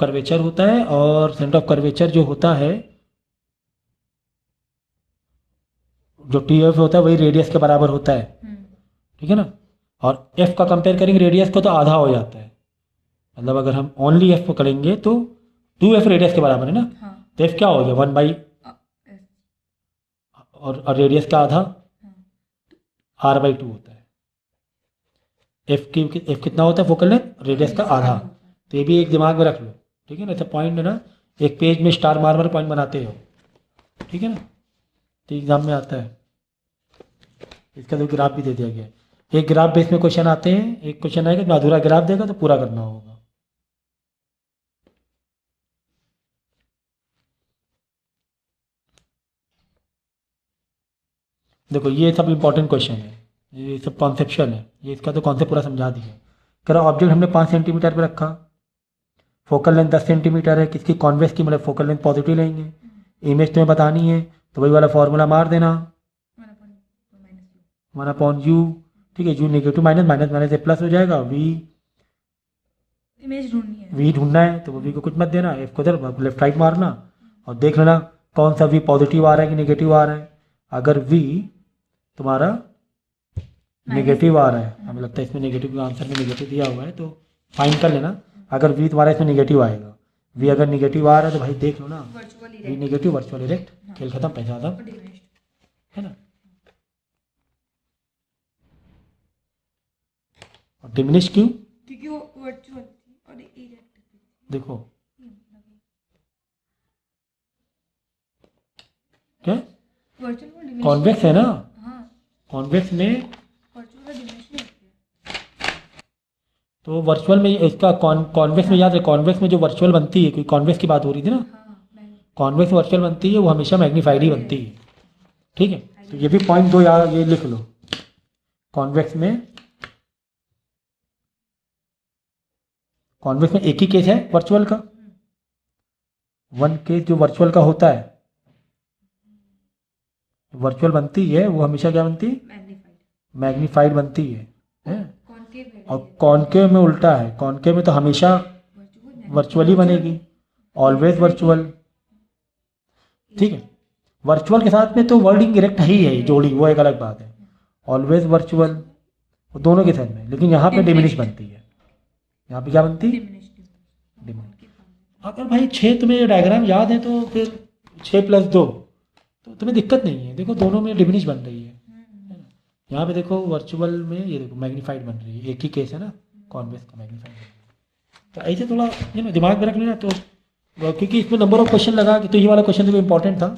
कर्वेचर होता है। और सेंटर ऑफ कर्वेचर जो होता है, जो टी एफ होता है वही रेडियस के बराबर होता है, ठीक है ना। और एफ का कंपेयर करेंगे रेडियस को तो आधा हो जाता है, मतलब अगर हम ओनली एफ पकड़ेंगे तो 2f रेडियस के बराबर है ना। हाँ। तो एफ क्या हो गया 1 बाई, और रेडियस का आधा r/2 होता है। एफ कितना होता है फोकल लेंथ, रेडियस का आधा। तो ये भी एक दिमाग में रख लो, ठीक है ना। ऐसा पॉइंट है ना, एक पेज में स्टार मार पॉइंट बनाते हो, ठीक है ना, तो एग्जाम में आता है। इसका तो ग्राफ भी दे दिया गया है, एक ग्राफ बेस में क्वेश्चन आते हैं, एक क्वेश्चन आएगा तो अधूरा ग्राफ देगा तो पूरा करना होगा। देखो ये सब इंपॉर्टेंट क्वेश्चन है, ये सब कॉन्सेप्शुअल है, ये इसका तो कॉन्सेप्ट पूरा समझा दिया। करो ऑब्जेक्ट हमने 5 सेंटीमीटर पे रखा, फोकल लेंथ 10 सेंटीमीटर है, किसकी कॉन्वेक्स की मतलब फोकल लेंथ पॉजिटिव लेंगे, इमेज तुम्हें बतानी है तो वही वाला फॉर्मूला मार देना 1/u, ठीक है। You negative minus minus minus से प्लस हो जाएगा, वी इमेज ढूंढनी है, वी ढूंढना है तो वी को कुछ मत देना, एफ को इधर लेफ्ट राइट मारना और देख लेना कौन सा वी पॉजिटिव आ रहा है कि नेगेटिव आ रहा है। अगर वी तुम्हारा नेगेटिव आ रहा है, हमें लगता है इसमें नेगेटिव, आंसर में नेगेटिव दिया हुआ है तो फाइन कर लेना। अगर वी तुम्हारा इसमें नेगेटिव आएगा, वी अगर नेगेटिव आ रहा है तो भाई देख लो ना, virtual V negative virtual erect, खेल खत्म, पैसा खत्म, डिमिनिश्ड। है ना। और डिमिनिश क्यों? क्योंकि वो वर्चुअल थी और इरेक्ट थी। देखो क्या वर्चुअल को डिमिनिश कॉन्वेक्स है ना, हाँ कॉन्वेक्स में वर्चुअल का डिमिनिश नहीं होती है। तो वर्चुअल में इसका कॉन्वेक्स में याद है, कॉन्वेक्स में जो वर्चुअल बनती है, कोई कॉन्वेक्स की बात हो रही थी ना, कॉन्वेक्स वर्चुअल बनती है वो हमेशा मैग्नीफाइड ही बनती है, ठीक है। तो ये भी पॉइंट दो यार, ये लिख लो, कॉन्वेक्स में एक ही केस है वर्चुअल का, वन केस जो वर्चुअल का होता है, वर्चुअल बनती है वो हमेशा क्या बनती है, मैग्नीफाइड बनती है। और कॉनकेव में उल्टा है, कॉनकेव में तो हमेशा वर्चुअल ही बनेगी, ऑलवेज वर्चुअल, ठीक है। वर्चुअल के साथ में तो वर्डिंग डायरेक्ट ही है जोड़ी, वो एक अलग बात है, ऑलवेज वर्चुअल, वो दोनों के साथ में। लेकिन यहाँ पे डिमिनिश बनती है, यहाँ पे क्या बनती है, डिमिनिश। अगर भाई 6 तुम्हें डायग्राम याद है तो फिर 6 + 2 तो तुम्हें दिक्कत नहीं है। देखो दोनों में डिमिनिश बन रही है ना? यहाँ पे देखो वर्चुअल में ये देखो मैग्नीफाइड बन रही है, एक ही केस है ना, कॉन्वेक्स का मैग्नीफाइड। तो ऐसे थोड़ा ये ना दिमाग में रख लेना, तो क्योंकि इसमें नंबर ऑफ क्वेश्चन लगा के, तो ये वाला क्वेश्चन तो इंपॉर्टेंट था,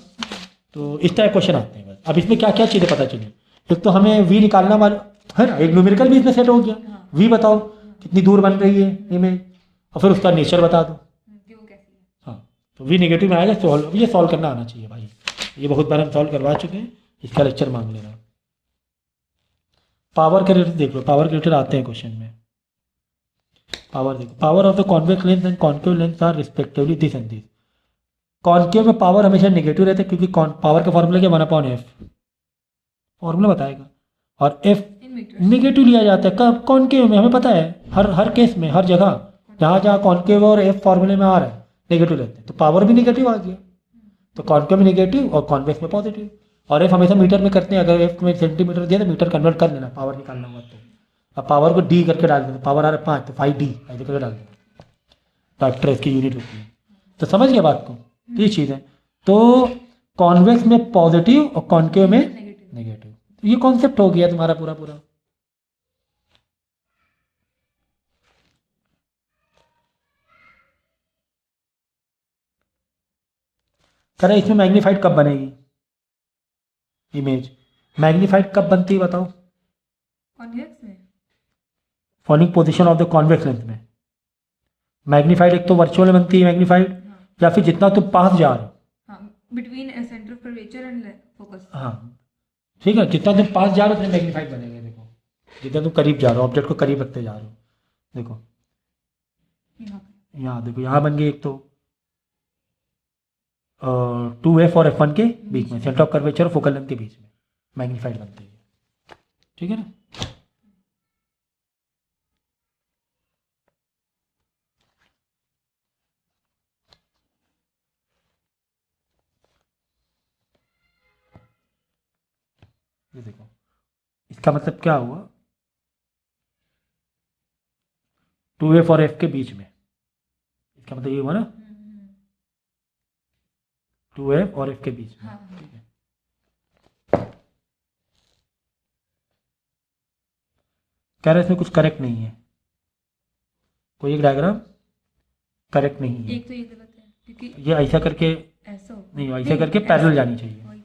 तो इस टाइप क्वेश्चन आते हैं बस। अब इसमें क्या क्या चीज़ें पता चली, एक तो हमें वी निकालना है ना, एक न्यूमेरिकल भी इसमें सेट हो गया, वी बताओ कितनी दूर बन रही है इमेज, और फिर उसका नेचर बता दो। हाँ, तो वी नेगेटिव में आएगा, सॉल्व, ये सॉल्व करना आना चाहिए भाई, ये बहुत बार हम सॉल्व करवा चुके हैं, इसका लेक्चर मांग लेना। पावर के रिलेटेड देख लो, पावर के रिलेटेड आते हैं क्वेश्चन में। पावर देखो, power of the convex lens and concave lens are respectively this and this. Concave में पावर हमेशा नेगेटिव रहता है, क्योंकि पावर का फॉर्मूला क्या, 1/f, फॉर्मूला बताएगा, और f नेगेटिव लिया जाता है कब, कॉन्केव में, हमें पता है, हर केस में, हर जगह जहाँ जहाँ कॉन्केव और f फॉर्मूले में आ रहा है नेगेटिव रहते हैं, तो पावर भी नेगेटिव आ गया। तो कॉन्केव में नेगेटिव और कॉन्वेक्स में पॉजिटिव, और f हमेशा मीटर में करते हैं, अगर f में सेंटीमीटर दिया तो मीटर कन्वर्ट कर लेना, पावर निकालना हुआ तो। अब पावर को d करके डाल देना, पावर आ रहा है 5 तो 5d ऐसे करके डाल देना, फैक्टर इसकी यूनिट होती है। तो समझ गया बात को, ये चीज़ है। तो कॉन्वेक्स में पॉजिटिव और कॉन्केव में नेगेटिव, ये कॉन्सेप्ट हो गया तुम्हारा पूरा पूरा। कह रहे इसमें मैग्नीफाइड कब बनेगी इमेज, मैग्नीफाइड कब बनती है बताओ, कॉन्वेक्स में, following position of the convex lens में मैग्नीफाइड, एक तो वर्चुअल में बनती है मैग्नीफाइड, या फिर जितना तुम पास जा रहे हो, between centre of curvature and focus, हाँ ठीक है, जितना तुम पास जा रहे हो उतने मैग्नीफाइड बनेंगे। देखो जितना तुम करीब जा रहे हो, ऑब्जेक्ट को करीब रखते जा रहे हो, देखो यहाँ देखो, यहाँ बन गई एक तो 2f और f1 के बीच में, सेंटर ऑफ कर्वेचर और फोकल लेंथ के बीच में मैग्नीफाइड बनती है, ठीक है ना। ये देखो इसका मतलब क्या हुआ, 2f और f के बीच में, इसका मतलब ये हुआ ना 2f और f के बीच में, ठीक है। कह रहे इसमें कुछ करेक्ट नहीं है, कोई एक डायग्राम करेक्ट नहीं है, एक तो ये गलत है क्योंकि ये ऐसा करके ऐसा नहीं, ऐसा करके पैरेलल जानी चाहिए,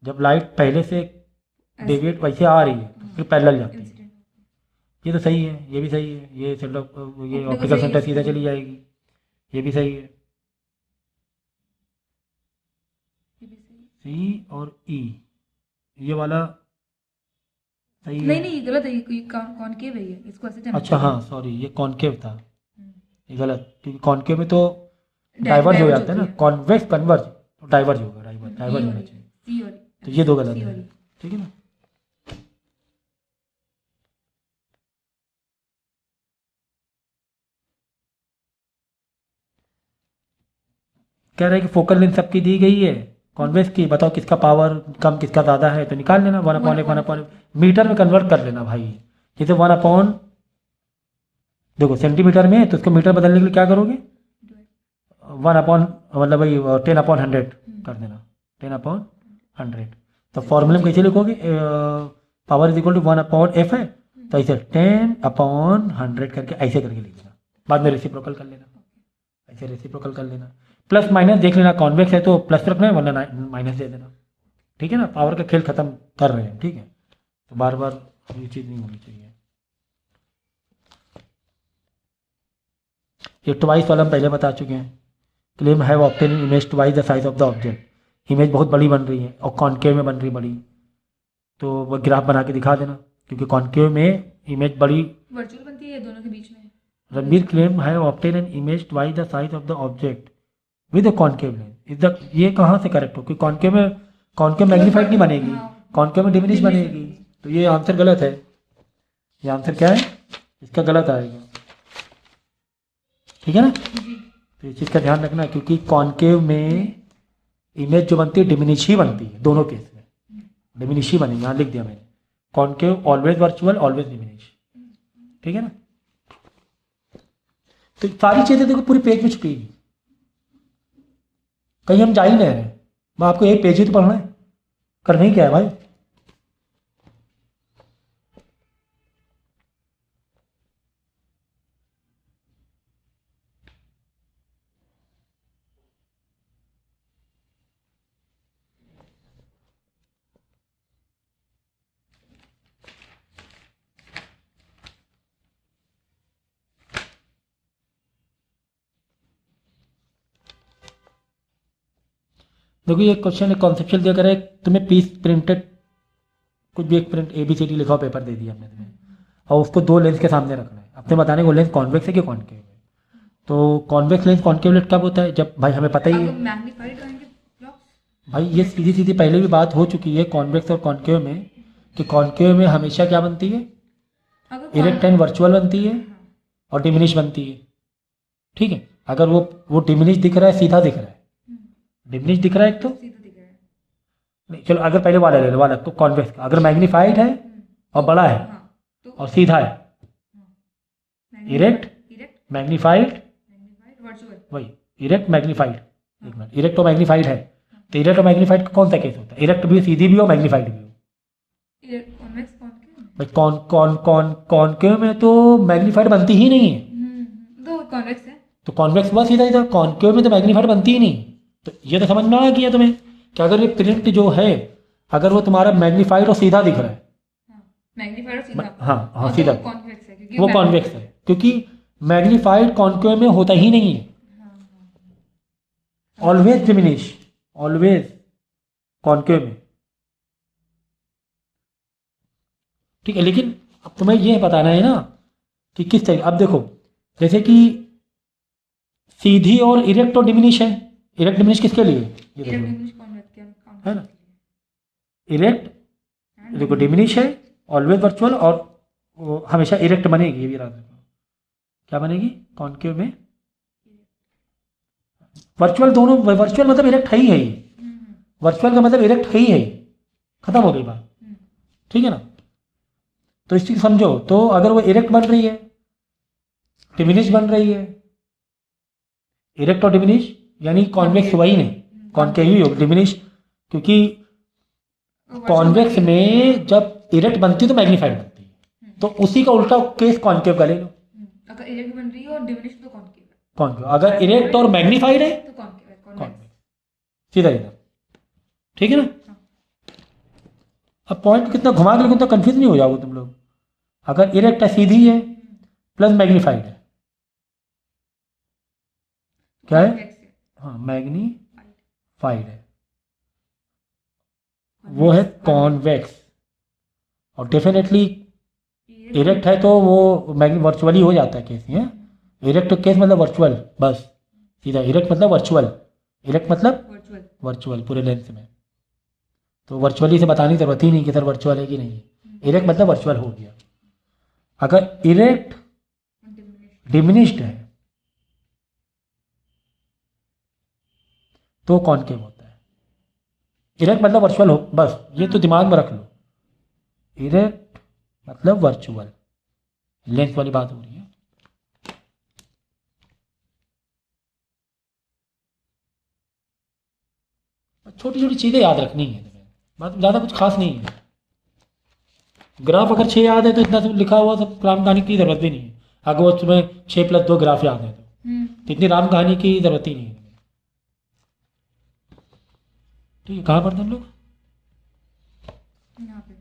जब लाइट पहले से डेविएट वैसे आ रही है तो फिर पैरेलल जाती है, ये तो सही है, ये भी सही है, ये सेंटर, ये ऑप्टिकल सेंटर सीधा चली जाएगी, ये भी सही है, सी और ई, ये वाला सही है, नहीं गलत है, ये कॉनकेव है, ये इसको ऐसे जाना अच्छा हाँ सॉरी, ये कॉन्केव था, ये गलत, क्योंकि कॉन्केव में तो डाइवर्ज हो जाता है ना, कॉन्वेक्स कन्वर्ज तो डाइवर्ज होगा, डाइवर्ज होना चाहिए, तो ये दो गलत है, ठीक है ना। कह रहे हैं कि फोकल लेंथ सबकी दी गई है, कॉन्वेक्स की बताओ किसका पावर कम किसका ज़्यादा है, तो निकाल लेना 1/1 मीटर में कन्वर्ट कर लेना भाई। जैसे 1 देखो सेंटीमीटर में है तो उसको मीटर बदलने के लिए क्या करोगे, 1 मतलब भाई 10/100 कर देना, 10/100। तो फॉर्मूले में कैसे लिखोगे, power is equal to 1/f है, तो ऐसे 10/100 करके ऐसे करके लिख देना, बाद में रेसिप्रोकल कर लेना, ऐसे रेसिप्रोकल कर लेना। प्लस माइनस देख लेना, कॉन्वेक्स है तो प्लस रखना है वरना माइनस दे देना, ठीक है ना। पावर का खेल खत्म कर रहे हैं, ठीक है, तो बार बार ये चीज़ नहीं होनी चाहिए। ये ट्वाइस वाला हम पहले बता चुके हैं। Claim have obtain image twice the size of the object, image बहुत बड़ी बन रही है और कॉन्केव में बन रही बड़ी, तो वो ग्राफ बना के दिखा देना, क्योंकि कॉन्केव में इमेज बड़ी वर्चुअल बनती है दोनों के बीच में। Ranbir claim have obtain an image twice the size of the object with the concave lens, is the, ये कहाँ से करेक्ट हो, क्योंकि कॉन्केव मैग्नीफाइड नहीं बनेगी, कॉन्केव में डिमिनिश बनेगी, तो ये आंसर गलत है। ये आंसर क्या है, इसका गलत आएगा, ठीक है ना। तो इस चीज़ का ध्यान रखना, क्योंकि कॉन्केव में इमेज जो बनती है डिमिनिश ही बनती है, दोनों केस में डिमिनिश ही बनेगी, यहाँ लिख दिया मैंने, concave always virtual always diminish, ठीक है ना। तो सारी चीज़ें देखो पूरी पेज में छुपेगी, कहीं हम जा ही नहीं रहे, मैं आपको एक पेज ही तो पढ़ना है, करना ही क्या है भाई। देखो ये क्वेश्चन एक कॉन्सेप्चुअल दिया कर है, तुम्हें पीस प्रिंटेड कुछ भी एक प्रिंट ABCD लिखा पेपर दे दिया हमने तुम्हें, और उसको दो लेंस के सामने रखना है, अपने बताने को लेंस कॉन्वेक्स है कि कॉन्केव है। तो कॉन्वेक्स लेंस कॉन्केव लेंस कब होता है, जब भाई हमें पता ही है मैग्नीफाइड होंगे ब्लॉक्स। भाई, ये सीधी सीधी पहले भी बात हो चुकी है कॉन्वेक्स और कॉन्केव में, कि कॉन्केव में हमेशा क्या बनती है, इरेक्ट एंड वर्चुअल बनती है और डिमिनिश बनती है, ठीक है। अगर वो डिमिनिश दिख रहा है सीधा दिख रहा है, डिमिनिश दिख रहा है एक तो सीधा दिख रहा है। नहीं, चलो अगर पहले वाला ले लो, वाला तो कॉन्वेक्स का अगर मैग्नीफाइड है और बड़ा है तो और सीधा है, इरेक्ट मैग्नीफाइड मैग्नीफाइड वर्चुअल, वही इरेक्ट मैग्नीफाइड, एक मिनट, इरेक्ट और मैग्नीफाइड है, तो इरेक्ट और मैग्नीफाइड का कौन सा केस होता है, इरेक्ट भी सीधी भी हो मैग्नीफाइड भी हो। कॉन्वेक्स कॉन्केव, भाई कॉन्केव में तो मैग्नीफाइड बनती ही नहीं है, तो कॉन्वेक्स है, तो कॉन्वेक्स हुआ सीधा सीधा, कॉन्केव में तो मैग्नीफाइड बनती ही नहीं। तो ये तो समझ में आ गया तुम्हें कि अगर ये प्रिंट जो है अगर वो तुम्हारा मैग्नीफाइड और सीधा दिख रहा है, मैग्नीफाइड और सीधा, हाँ और सीधा, तो कॉन्वेक्स है क्योंकि वो कॉन्वेक्स है, क्योंकि मैग्नीफाइड कॉन्केव में होता ही नहीं है, ऑलवेज डिमिनिश, ऑलवेज कॉन्केव में, ठीक है। लेकिन अब तुम्हें ये बताना है ना कि किस तरीके, अब देखो जैसे कि सीधी और इरेक्ट और डिमिनिश है, इरेक्ट डिमिनिश किसके लिए, ये देखो है ना, इरेक्ट देखो डिमिनिश है ऑलवेज वर्चुअल, और वो हमेशा इरेक्ट बनेगी, ये भी याद रखो, क्या बनेगी कॉन्केव में वर्चुअल, दोनों वर्चुअल मतलब इरेक्ट है ही है, वर्चुअल का मतलब इरेक्ट है ही है, खत्म हो गई बात, ठीक है ना। तो इस चीज समझो, तो अगर वो इरेक्ट बन रही है डिमिनिश बन रही है, इरेक्ट और डिमिनिश यानी कॉन्वेक्स हुआ ही नहीं, कॉन्केव ही हो डिमिनिश, क्योंकि कॉन्वेक्स में जब इरेक्ट बनती है तो मैग्नीफाइड बनती है, तो उसी का उल्टा केस कॉन्केव का ले लो, अगर इरेक्ट बन रही है और डिमिनिश तो कॉन्केव है, कॉन्केव अगर इरेक्ट और मैग्नीफाइड है तो कॉन्केव है, कॉन्वेक्स, सीधा सीधा, ठीक है ना। अब पॉइंट कितना घुमा के लिखो तो कंफ्यूज नहीं हो जाओगे तुम लोग, अगर इरेक्ट है सीधी है प्लस मैग्नीफाइड है, क्या है, हाँ मैग्नीफाइड है, वो है कॉन्वेक्स, और डेफिनेटली इरेक्ट है तो वो वर्चुअली हो जाता है केस, है इरेक्ट केस मतलब वर्चुअल, बस सीधा, इरेक्ट मतलब वर्चुअल, इरेक्ट मतलब वर्चुअल पूरे लेंथ में, तो वर्चुअली से बताने की जरूरत ही नहीं कि सर वर्चुअल है कि नहीं, इरेक्ट मतलब वर्चुअल हो गया। अगर इरेक्ट डिमिनिश्ड है तो कॉन्केव होता है, इरेक्ट मतलब वर्चुअल हो, बस ये तो दिमाग में रख लो, इरेक्ट मतलब वर्चुअल, लेंस वाली बात हो रही है। छोटी छोटी चीज़ें याद रखनी है तुम्हें, बात ज़्यादा कुछ खास नहीं है। ग्राफ अगर 6 याद है तो इतना सब लिखा हुआ सब राम कहानी की ज़रूरत भी नहीं है। अगर वो तुम्हें 6+2 ग्राफ याद है तो इतनी राम कहानी की ज़रूरत ही नहीं है। ठीक है, कहाँ पढ़ते हम लोग? यहाँ पे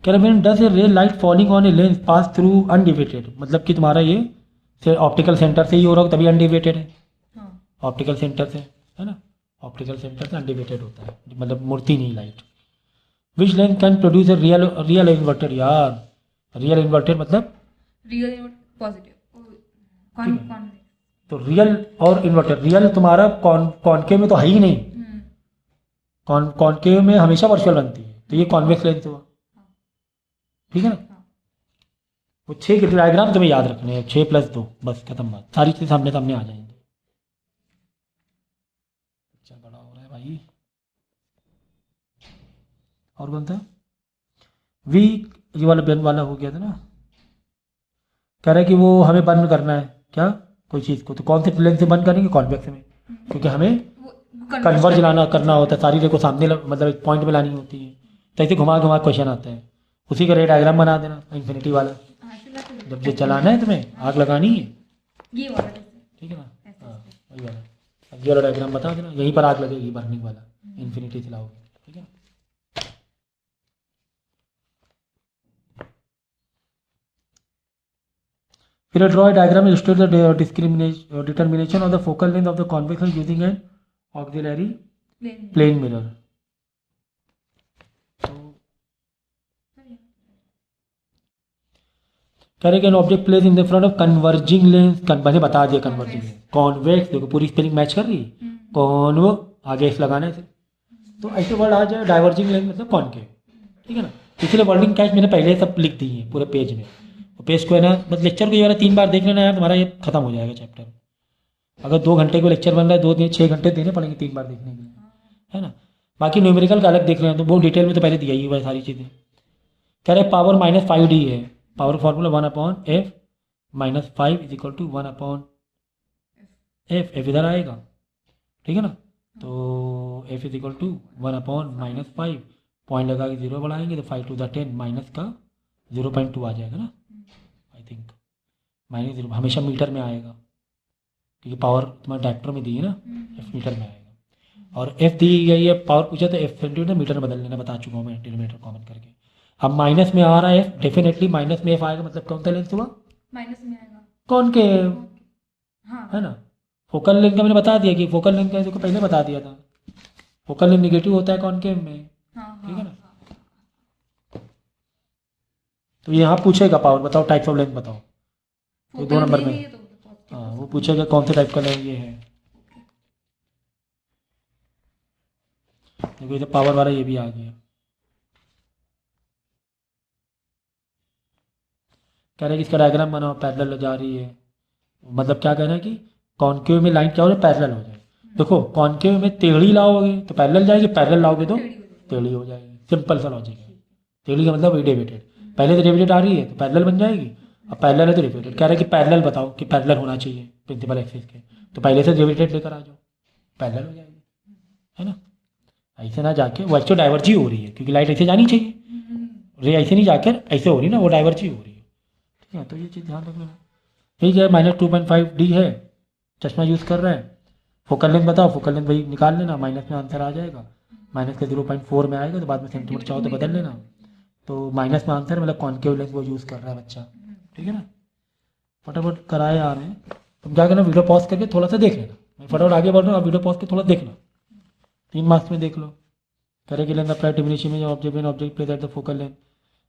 कैराबिन does a ray light falling on a lens pass through undeviated, मतलब कि तुम्हारा ये ऑप्टिकल सेंटर से ही हो रहा हो तभी अनडिवेटेड है। हाँ ऑप्टिकल सेंटर से है ना, ऑप्टिकल सेंटर से अनडिवेटेड होता है, मतलब मुड़ती नहीं light. Which lens can produce a real inverter, यार रियल इन्वर्टर मतलब रियल पॉजिटिव कौन तो रियल और इन्वर्टर, रियल तुम्हारा कॉनकेव में तो है ही नहीं, कॉनकेव में हमेशा वर्चुअल बनती है, तो ये कॉन्वेक्स लेंस हुआ। ठीक है ना, वो 6 के डायग्राम तुम्हें याद रखने हैं, 6+2 बस खत्म बात, सारी चीज़ सामने सामने आ जाएंगी। अच्छा बड़ा हो रहा है भाई। और कौन था? वी, ये वाला बेन वाला हो गया था ना, कह रहा है कि वो हमें बंद करना है क्या कोई चीज़ को, तो कौन से लेंस से बंद करेंगे? कॉन्वेक्स में, क्योंकि हमें कन्वर्ज लाना करना होता है, सारी रे को सामने मतलब एक पॉइंट में लानी होती है, तो ऐसे घुमा घुमा क्वेश्चन आता है। उसी का रे डायग्राम बना देना इन्फिनिटी वाला, जब ये चलाना है तुम्हें, आग लगानी है, ये वाला ठीक है ना, हाँ वही वाला, अब ये वाला डायग्राम बता देना, यहीं पर आग लगेगी बर्निंग वाला, इन्फिनिटी चलाओगे। ठीक है, फिर draw diagram illustrate the determination of the focal length of the convex lens using an auxiliary plane mirror. कह रहे कि an object place in the front of converging lens, मैंने बता दिया कन्वर्जिंग लेंस, कॉन्वेक्स देखो पूरी स्पेलिंग मैच कर रही है, कॉन्व आगे इस लगाने से, तो ऐसे वर्ड आ जाए डाइवर्जिंग लेंस मतलब कॉनकेव। ठीक है ना, इसलिए वर्डिंग कैच मैंने पहले सब लिख दी है पूरे पेज में, तो पेज को है ना, बस लेक्चर को ये वाला 3 बार देख लेना यार, तुम्हारा ये खत्म हो जाएगा चैप्टर। अगर 2 घंटे को लेक्चर बन रहा है, 6 घंटे देने पड़ेंगे 3 बार देखने के लिए, है ना। बाकी न्यूमेरिकल का अलग देख रहे हैं तो वो डिटेल में तो पहले दिया ही हुआ है सारी चीज़ें। कह रहे पावर -5d है, power formula 1/f -5 is equal to 1/f, इधर आएगा, ठीक है ना, तो f is equal to 1/-5, point लगा के 0 बढ़ाएंगे तो 5 to the 10 माइनस का 0.2 आ जाएगा ना, आई थिंक -0 हमेशा मीटर में आएगा, क्योंकि पावर तुम्हारे डायरेक्टर में दी है ना, f मीटर में आएगा, और f दी गई है, पावर पूछा तो f सेंटीमीटर मीटर में बदल लेना, बता चुका हूँ मैं डिनोमिनेटर कॉमन करके। अब माइनस में आ रहा है f, डेफिनेटली माइनस में f आएगा, मतलब कौन सा लेंस हुआ? माइनस में आएगा कॉनकेव, हाँ है ना। फोकल लेंथ का मैंने बता दिया कि फोकल लेंथ का देखो पहले बता दिया था, फोकल लेंथ निगेटिव होता है कॉनकेव में, हाँ ठीक है ना। तो यहाँ पूछेगा पावर बताओ, टाइप्स ऑफ लेंथ बताओ, तो 2 नंबर में, हाँ वो पूछेगा कौन से टाइप का लेंथ ये है, देखो ये पावर वाला ये भी आ गया। कह रहे हैं कि इसका डायग्राम बनाओ, पैरेलल जा रही है, मतलब क्या कहना है कि कॉनकेव में लाइन क्या हो जाए, पैरेलल हो जाए। देखो कॉनकेव में टेढ़ी लाओगे तो पैरेलल जाएगी, पैरेलल लाओगे तो टेढ़ी हो जाएगी, सिंपल सा लॉजिक है। टेढ़ी का मतलब डेविएटेड, पहले तो डेविएटेड आ रही है तो पैरेलल बन जाएगी, अब पैरेलल है तो डेविएटेड। कह रहे हैं कि पैरेलल बताओ कि पैरेलल होना चाहिए प्रिंसिपल एक्सिस के, तो पहले से डेविएटेड लेकर आ जाओ, पैरेलल हो जाएगी, है ना। ऐसे ना जाके वो एक्चुअल डाइवर्जी हो रही है, क्योंकि लाइट ऐसे जानी चाहिए, रे ऐसे नहीं जाकर ऐसे हो रही ना, वो डाइवर्जी हो रही है, ठीक है। तो ये चीज़ ध्यान रखना। ठीक है, -2.5d है, चश्मा यूज़ कर रहा है, फोकल लेंथ बताओ, फोकल लेंथ वही निकाल लेना, माइनस में आंसर आ जाएगा, माइनस का 0.4 में आएगा तो बाद में सेंटीमीटर चाहो तो बदल लेना, तो माइनस में आंसर मतलब कॉनकेव लेंथ वो यूज़ कर रहा है बच्चा, ठीक है ना। फटाफट कराए आ रहे हैं, तुम क्या करना, वीडियो पॉज करके थोड़ा सा देख लेना, मैं फटाफट आगे बढ़ रहा हूँ, आप वीडियो पॉज करके थोड़ा देखना, 3 मार्क्स में देख लो। करेगी लेंथ अप्लाई डिमिनिशिंग में object place at the focal length,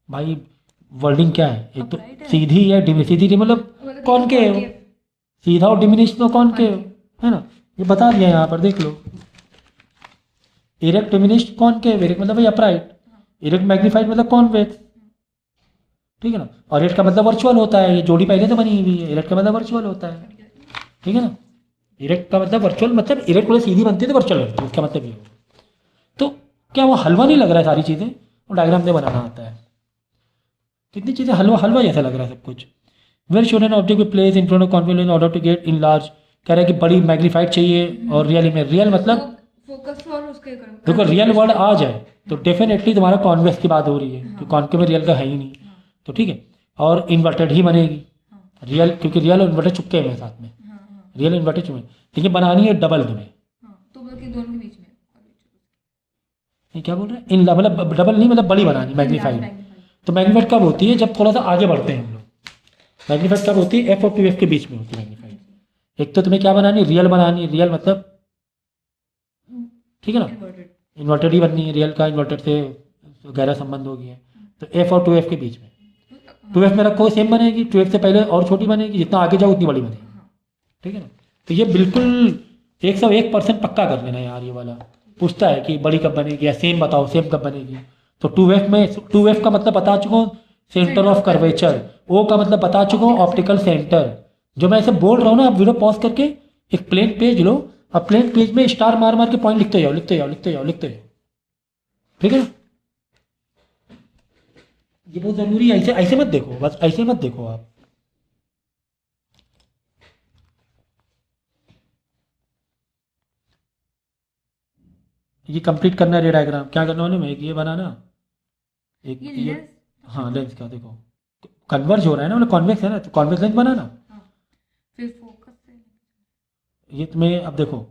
भाई वर्डिंग क्या है, एक तो सीधी है, सीधी मतलब कॉनकेव, सीधा और डिमिनिश तो कॉनकेव, है ना, ये बता दिया यहाँ पर देख लो। इरेक्ट डिमिनिश कॉनकेव, इरेक्ट मतलब भाई अपराइट, इरेक्ट मैग्नीफाइड मतलब कॉन्वेक्स, ठीक है ना। और इरेक्ट का मतलब वर्चुअल होता है, ये जोड़ी पहले तो बनी हुई है, इरेक्ट का मतलब वर्चुअल होता है, ठीक है ना। इरेक्ट का मतलब वर्चुअल, मतलब इरेक्ट बोले सीधी बनती है तो वर्चुअल बनती है, इसका मतलब ये होगा। तो क्या वो हलवा नहीं लग रहा है सारी चीज़ें, वो डायग्राम में बनाना आता है। कितनी चीज़ें हलवा हलवा जैसा लग रहा है सब कुछ। Where should an object be place in front of convex in order to get in large, कह रहा है कि बड़ी मैग्नीफाइड चाहिए और रियल में, रियल मतलब फोकस और उसके देखो रियल वर्ड आ जाए तो डेफिनेटली तुम्हारा कॉन्वेक्स की बात हो रही है, क्योंकि कॉन्केव में रियल का है ही नहीं, तो ठीक है। और इन्वर्टेड ही बनेगी रियल, क्योंकि रियल और इन्वर्टेड चुपके हैं साथ में, रियल इन्वर्टेड चुपके, लेकिन बनानी है डबल तुम्हें। तो मतलब कि दोनों के बीच में ये क्या बोल रहे हैं, इन मतलब डबल नहीं, मतलब बड़ी बनानी, मैग्नीफाइड। तो मैग्नीफाइड कब होती है, जब थोड़ा सा आगे बढ़ते हैं हम लोग। मैग्नीफाइड कब होती है, एफ और 2f के बीच में होती है मैग्नीफाइड। एक तो तुम्हें क्या बनानी, रियल बनानी है, रियल मतलब ठीक है ना, इन्वर्टेड ही बननी है, रियल का इन्वर्टेड से गहरा संबंध हो गया है। तो एफ और 2f के बीच में, 2f में रखो सेम बनेगी, 2f से पहले और छोटी बनेगी, जितना आगे जाओ उतनी बड़ी बनेगी, ठीक है ना। तो ये बिल्कुल 101% पक्का कर लेना यार। ये वाला पूछता है कि बड़ी कब बनेगी या सेम बताओ, सेम कब बनेगी। तो 2f में 2f का मतलब बता चुका हूँ, सेंटर ऑफ कर्वेचर। ओ का मतलब बता चुका हूँ, ऑप्टिकल सेंटर। जो मैं ऐसे बोल रहा हूँ ना, आप वीडियो पॉज करके एक प्लेन पेज लो, अब प्लेन पेज में स्टार मार मार के पॉइंट लिखते जाओ, लिखते जाओ, लिखते जाओ, लिखते जाओ, ठीक है ना। ये बहुत जरूरी है, ऐसे ऐसे मत देखो, बस ऐसे मत देखो आप। ये कंप्लीट करना है डायग्राम, क्या करना वाले में, एक ये बनाना, एक ये ये, लेंस, हाँ लेंस का देखो कन्वर्ज हो रहा है ना, मतलब कॉन्वेक्स है ना, तो कॉन्वेक्स लेंस बनाना। फिर फोकस से ये तुम्हें अब देखो,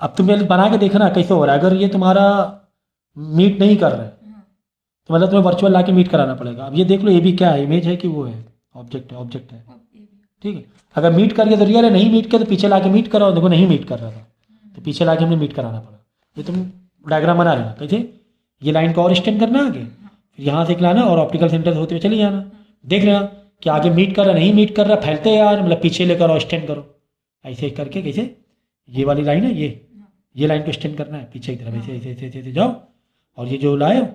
अब तुम्हें बना के देखना कैसे हो रहा है। अगर ये तुम्हारा मीट नहीं कर रहा है तो मतलब तुम्हें वर्चुअल ला के मीट कराना पड़ेगा। अब ये देख लो, ये भी क्या है, इमेज है कि वो है, ऑब्जेक्ट है, ऑब्जेक्ट है, ठीक है। अगर मीट कर गया तो रियल है, नहीं मीट किया तो पीछे ला के मीट कराओ। देखो नहीं मीट कर रहा था तो पीछे ला के हमें मीट कराना पड़ा। ये तुम डायग्राम बना लेना कैसे, ये लाइन को और एक्सटेंड करना आगे, फिर यहाँ से लाना और ऑप्टिकल सेंटर से होते हुए चले जाना। देख लेना कि आगे मीट कर रहा, नहीं मीट कर रहा, फैलते यार, मतलब पीछे लेकर और एक्सटेंड करो ऐसे करके। कैसे, ये वाली लाइन है, ये लाइन को एक्सटेंड करना है पीछे की तरफ, ऐसे ऐसे ऐसे ऐसे जाओ, और ये जो लाए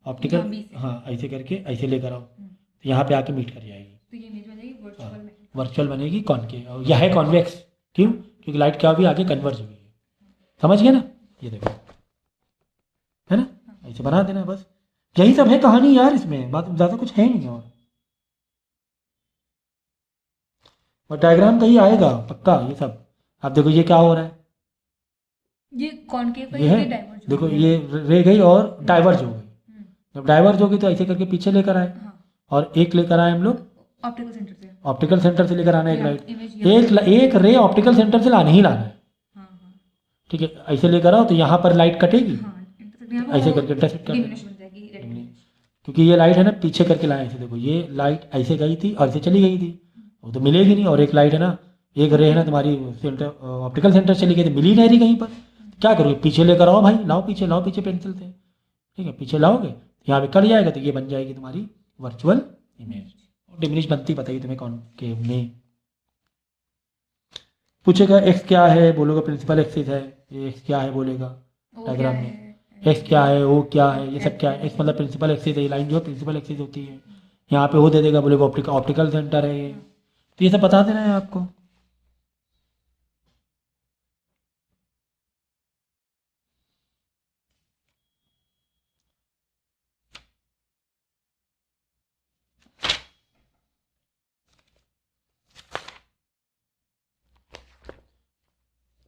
ऑप्टिकल, हाँ ऐसे करके ऐसे लेकर आओ, तो यहाँ पे आके मीट कर जाएगी, तो ये इमेज बनेगी वर्चुअल में, वर्चुअल बनेगी कॉनकेव, और यह है कॉन्वेक्स। क्यों, क्योंकि लाइट क्या होगी, आगे कन्वर्ज होगी। समझ गया ना, ये देखो है ना, ऐसे बना देना बस। यही सब है कहानी यार, इसमें बात ज़्यादा कुछ है नहीं। और डायग्राम का ही आएगा पक्का ये सब। अब देखो ये क्या हो रहा है, ये कॉनकेव का ये है, डाइवर्ज देखो ये रह गई और डाइवर्ज हो गई। जब डाइवर्ज होगी तो ऐसे करके पीछे लेकर आए, और एक लेकर आए हम लोग ऑप्टिकल सेंटर से, ऑप्टिकल सेंटर से लेकर आना एक लाइट, इमेज एक रे ऑप्टिकल सेंटर से लाना ही लाना है, ठीक है। ऐसे लेकर आओ तो यहाँ पर लाइट कटेगी, ऐसे करके इंटरसेक्ट कर देना। क्योंकि ये लाइट है ना पीछे करके लाए ऐसे, देखो ये लाइट ऐसे गई थी और ऐसे चली गई थी, वो तो मिलेगी नहीं। और एक लाइट है ना, एक रे है ना तुम्हारी सेंटर ऑप्टिकल सेंटर चली गई थी, मिली नहीं रही कहीं पर, क्या करोगे, पीछे लेकर आओ भाई, लाओ पीछे, लाओ पीछे पेंसिल से, ठीक है। पीछे लाओगे यहाँ पे कट जाएगा, तो ये बन जाएगी तुम्हारी वर्चुअल इमेज। और डिमिनिश बनती बताइए तुम्हें कौन के में। पूछेगा एक्स क्या है, बोलोगे प्रिंसिपल एक्सिस है, ये एक्स क्या है बोलेगा डायग्राम में, एक्स क्या है, ओ क्या है, ये सब क्या है। एक्स मतलब प्रिंसिपल एक्सिस है, ये लाइन जो है प्रिंसिपल एक्सिस होती है। यहाँ पे ओ दे देगा, बोलेगा ऑप्टिकल सेंटर है ये, तो ये सब बता देना है आपको।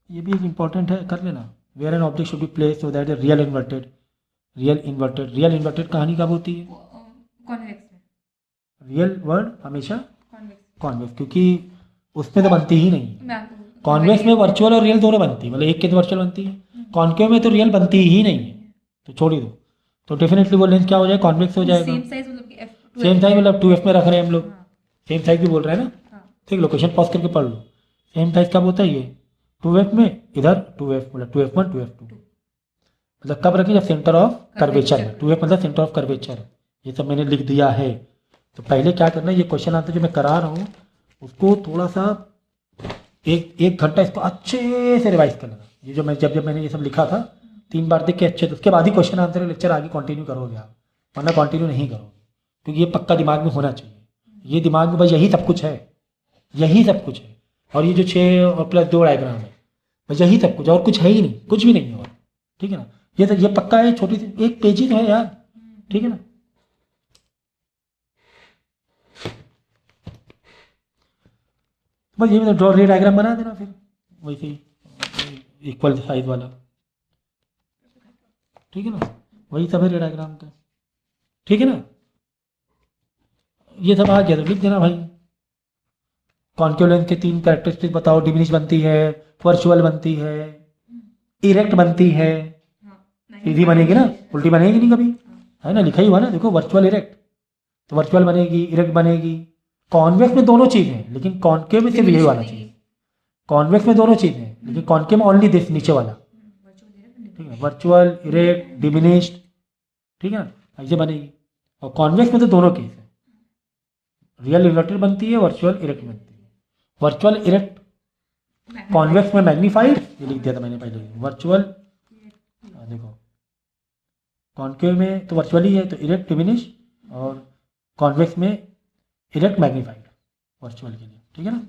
ये भी एक इंपॉर्टेंट है, कर लेना। Where an object should be place so that real inverted, real inverted, real inverted कहानी कब होती है, कॉन्वेक्स में, रियल वर्ड हमेशा कॉन्वेक्स कॉन्वेक्स, क्योंकि उसमें तो बनती ही नहीं। मैं आपको कॉन्वेक्स में वर्चुअल और रियल दोनों बनती है, मतलब एक के तो वर्चुअल बनती है, कॉन्केव में तो रियल बनती ही नहीं है, तो छोड़ ही दो। तो डेफिनेटली वो लेंस क्या हो जाएगा, कॉन्वेक्स हो जाएगा। सेम साइज मतलब कि f2 सेम साइज मतलब 2f में रख रहे हैं हम लोग, सेम साइज भी बोल रहे हैं ना, हाँ, ठीक। लोकेशन पॉज करके पढ़ लो, सेम साइज कब होता है ये 2f में, इधर 2f मतलब 2f1 2f2, मतलब कब रखें, जब सेंटर ऑफ कर्वेचर में, 2f मतलब सेंटर ऑफ कर्वेचर। ये सब मैंने लिख दिया है। तो पहले क्या करना है, ये क्वेश्चन आंसर जो मैं करा रहा हूँ उसको थोड़ा सा एक घंटा इसको अच्छे से रिवाइज कर लेना। ये जो मैं जब मैंने ये सब लिखा था 3 बार देख के अच्छे, तो उसके बाद ही क्वेश्चन आंसर लेक्चर आगे कंटिन्यू करोगे आप, वरना कंटिन्यू नहीं करोगे, क्योंकि ये पक्का दिमाग में होना चाहिए। ये दिमाग में भाई यही सब कुछ है, यही सब कुछ है। और ये जो 6 और प्लस 2 डायग्राम है, बस यही सब कुछ, और कुछ है ही नहीं, कुछ भी नहीं है और, ठीक है ना। ये तो ये पक्का है, छोटी सी एक पेज ही तो है यार, ठीक है ना। बस ये मतलब ड्रॉ रे डायग्राम बना देना फिर वैसे ही इक्वल साइज वाला, ठीक है ना, वही सब है रे डायग्राम का, ठीक है ना। ये सब आ गया तो लिख देना भाई। कॉन्केव लेंस के 3 कैरेक्टरिस्टिक बताओ, डिमिनिश बनती है, वर्चुअल बनती है, इरेक्ट बनती है, सीधी बनेगी ना, उल्टी बनेगी नहीं कभी, है ना, लिखा ही हुआ ना, देखो वर्चुअल इरेक्ट, तो वर्चुअल बनेगी, इरेक्ट बनेगी। कॉन्वेक्स में दोनों चीज़ हैं, लेकिन कॉन्केव में सिर्फ यही वाला चाहिए। कॉन्वेक्स में दोनों चीज़ हैं, लेकिन कॉन्केव में ओनली दिस नीचे वाला, ठीक है, वर्चुअल इरेक्ट डिमिनिश्ड, ठीक है ना, ऐसे बनेगी। और कॉन्वेक्स में तो दोनों केस है, रियल इन्वर्टेड बनती है, वर्चुअल इरेक्ट बनती है। वर्चुअल इरेक्ट कॉन्वेक्स में मैग्नीफाइड, ये लिख दिया था मैंने पहले, वर्चुअल देखो कॉन्केव में तो वर्चुअल ही है, तो इरेक्ट डिमिनिश, और कॉन्वेक्स में इरेक्ट मैग्नीफाइड वर्चुअल के लिए, ठीक है ना।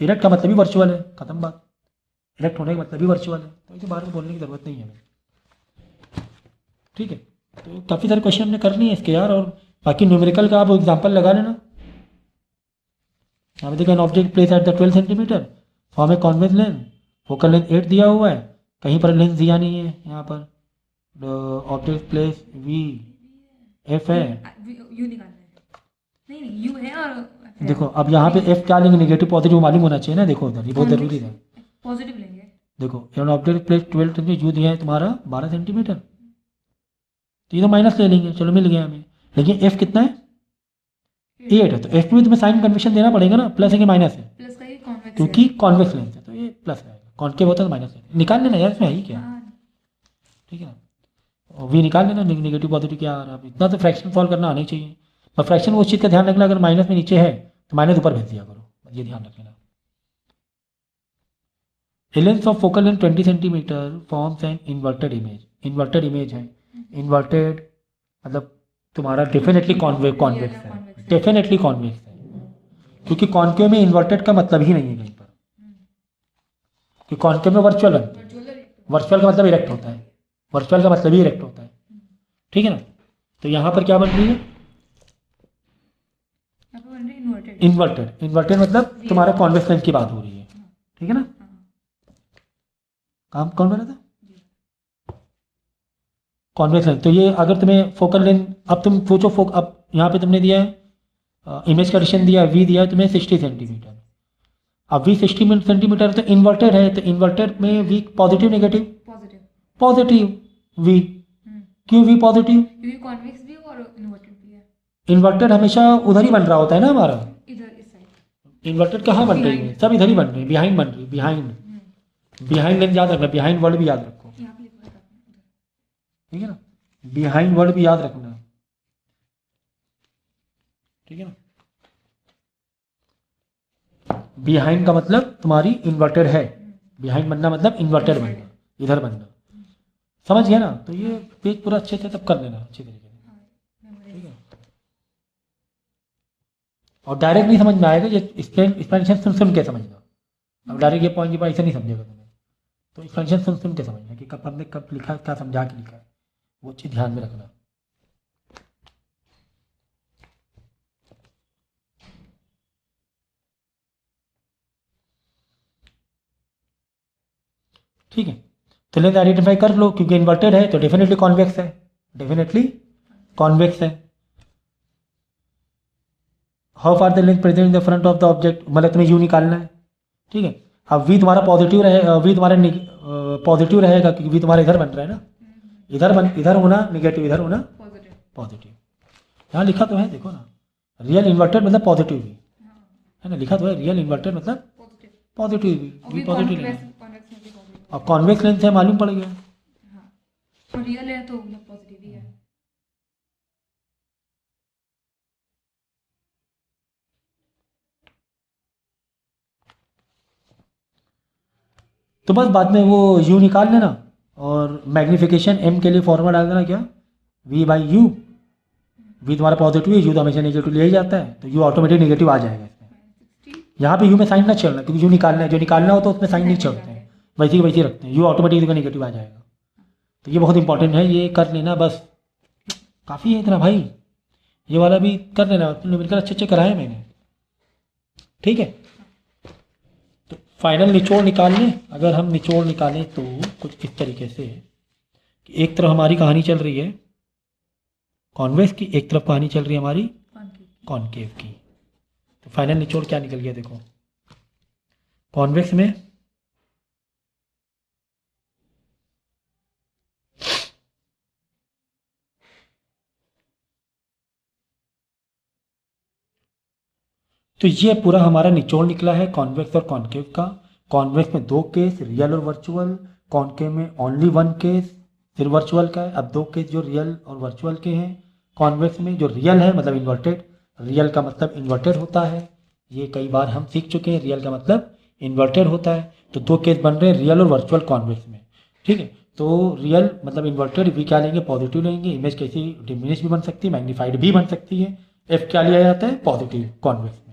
इरेक्ट का मतलब ही वर्चुअल है, खत्म बात, इरेक्ट होने का मतलब ही वर्चुअल है, तो इसे बार में बोलने की ज़रूरत नहीं है हमें, ठीक है। तो काफ़ी सारे क्वेश्चन हमने कर लिए इसके यार, और बाकी न्यूमेरिकल का आप एग्जाम्पल लगा लेना। यहाँ पे देखो an object place at the 12 centimetre form A convex lens, focal length 8 दिया हुआ है, कहीं पर लेंस दिया नहीं है, यहाँ पर ऑब्जेक्ट प्लेस वी एफ है, यू निकालना है, नहीं यू है और देखो अब यहाँ पे एफ क्या लेंगे, नेगेटिव पॉजिटिव मालूम होना चाहिए ना, देखो उधर ये बहुत जरूरी है। पॉजिटिव लेंगे, देखो an object place 12 centimetre, you दिया है तुम्हारा 12 सेंटीमीटर, तो ये तो माइनस ले लेंगे, चलो मिल गया हमें, लेकिन एफ कितना है 8 है, तो एफ में तुम्हें साइन कन्वेंशन देना पड़ेगा ना, प्लस है कि माइनस है, प्लस का ही कॉन्वेक्स क्योंकि कॉन्वेक्स लेंस है तो ये प्लस रहेगा, कॉन्केव होता है तो माइनस है, निकाल लेना यार, इसमें है ही क्या, ठीक है ना। और वी निकाल लेना, नेगेटिव पॉजिटिव क्या आ रहा है, इतना तो फ्रैक्शन सॉल्व करना आना ही चाहिए। पर फ्रैक्शन वो उस चीज़ का ध्यान रखना, अगर माइनस में नीचे है तो माइनस ऊपर भेज दिया करो, ये ध्यान रख लेना। A lens of focal length 20 centimetre forms an inverted image, inverted image है, इन्वर्टेड मतलब तुम्हारा डेफिनेटली कॉन्वेक्स है, डेफिनेटली कॉन्वेक्स है, क्योंकि कॉन्केव में इन्वर्टेड का मतलब ही नहीं है कहीं पर, कि कॉन्केव में वर्चुअल बनती है, वर्चुअल का मतलब इरेक्ट होता है, वर्चुअल का मतलब ही इरेक्ट होता है, ठीक है ना। तो यहाँ पर क्या बन रही है, इन्वर्टेड, इन्वर्टेड मतलब तुम्हारा कॉन्वेक्स लेंस की बात हो रही है, ठीक है ना। काम कौन बना था, कॉन्वेक्स लेंस। तो ये अगर तुम्हें फोकल लेंथ, अब तुम सोचो अब यहाँ पे तुमने दिया है इमेज का डिस्टेंस दिया है, वी दिया है तुम्हें 60 सेंटीमीटर, अब वी 60 सेंटीमीटर तो इन्वर्टेड है, तो इन्वर्टेड में V positive negative, positive V, क्यों वी पॉजिटिव, क्योंकि कॉन्वेक्स भी और इन्वर्टेड भी है, इन्वर्टेड हमेशा उधर ही बन रहा होता है ना हमारा, इधर इस साइड, इन्वर्टेड कहाँ बन रही है, सब इधर ही बन रही है, बिहाइंड बन रही है, बिहाइंड, बिहाइंड लेंस याद रखना, बिहाइंड वर्ड भी याद रखो, यहाँ पे लिखा था, ठीक है ना, बिहाइंड वर्ड भी याद रखना, ठीक है ना। बिहाइंड का मतलब तुम्हारी इन्वर्टेड है, बिहाइंड बनना मतलब इन्वर्टेड बनना, इधर बनना, समझ गया ना। तो ये पेज पूरा अच्छे से तब कर लेना अच्छी तरीके से, ठीक है। और डायरेक्ट नहीं समझ में आएगा, ये एक्सप्लेनेशन सुन सुन के समझना, अब डायरेक्ट ये पॉइंट की बात ऐसे नहीं समझेगा तुम्हें, तो एक्सप्लेनेशन सुन सुन के समझना कि कब हमने कब लिखा है, क्या समझा के लिखा है, वो चीज़ ध्यान में रखना, ठीक है। तो लेंस आइडेंटिफाई कर लो, क्योंकि इन्वर्टेड है तो डेफिनेटली कॉन्वेक्स है, डेफिनेटली कॉन्वेक्स है। How far the lens present in the front of the object, मतलब तुम्हें यू निकालना है, ठीक है। अब वी तुम्हारा पॉजिटिव रहेगा, वी तुम्हारा पॉजिटिव रहेगा क्योंकि वी तुम्हारा इधर बन रहा है ना, इधर होना नेगेटिव, इधर होना पॉजिटिव, यहाँ लिखा तो है देखो ना, रियल इन्वर्टेड मतलब पॉजिटिव वी, है ना, लिखा तो है रियल इन्वर्टेड मतलब पॉजिटिव वी पॉजिटिव लेंस, और कॉन्वेक्स लेंस है मालूम पड़ गया, और रियल है तो मतलब पॉजिटिव ही है। तो बस बाद में वो यू निकाल लेना, और मैग्नीफिकेशन एम के लिए फॉर्मूला डाल देना क्या, वी बाई यू, वी तुम्हारा पॉजिटिव है, यू तो हमेशा नेगेटिव ले ही जाता है, तो यू ऑटोमेटिक नेगेटिव आ जाएगा इसमें, यहाँ पे यू में साइन ना चढ़ना, क्योंकि यू निकालना है, जो निकालना हो तो उसमें साइन नहीं चढ़ते हैं, वैसे ही वैसे ही रखते हैं, यू ऑटोमेटिक नेगेटिव आ जाएगा। तो ये बहुत इंपॉर्टेंट है, ये कर लेना बस, काफ़ी है इतना भाई, ये वाला भी कर लेना, न्यूमेरिकल अच्छे अच्छे कराए मैंने, ठीक है। तो फाइनल निचोड़ निकाल लें, अगर हम निचोड़ निकालें तो कुछ इस तरीके से कि एक तरफ हमारी कहानी चल रही है कॉन्वेक्स की, एक तरफ कहानी चल रही है हमारी कॉनकेव की। तो फाइनल निचोड़ क्या निकल गया देखो, कॉन्वेक्स में तो ये पूरा हमारा निचोड़ निकला है कॉन्वेक्स और कॉनकेव का। कॉन्वेक्स में 2 केस, रियल और वर्चुअल, कॉनकेव में ओनली 1 केस सिर्फ वर्चुअल का है। अब 2 केस जो रियल और वर्चुअल के हैं, कॉन्वेक्स में जो रियल है मतलब इन्वर्टेड, रियल का मतलब इन्वर्टेड होता है, ये कई बार हम सीख चुके हैं, रियल का मतलब इन्वर्टेड होता है। तो 2 केस बन रहे हैं रियल और वर्चुअल कॉन्वेक्स में, ठीक है। तो रियल मतलब इन्वर्टेड, वी क्या लेंगे, पॉजिटिव लेंगे, इमेज कैसी डिमिनिश भी बन सकती है, मैग्नीफाइड भी बन सकती है, एफ क्या लिया जाता है, पॉजिटिव कॉन्वेक्स में।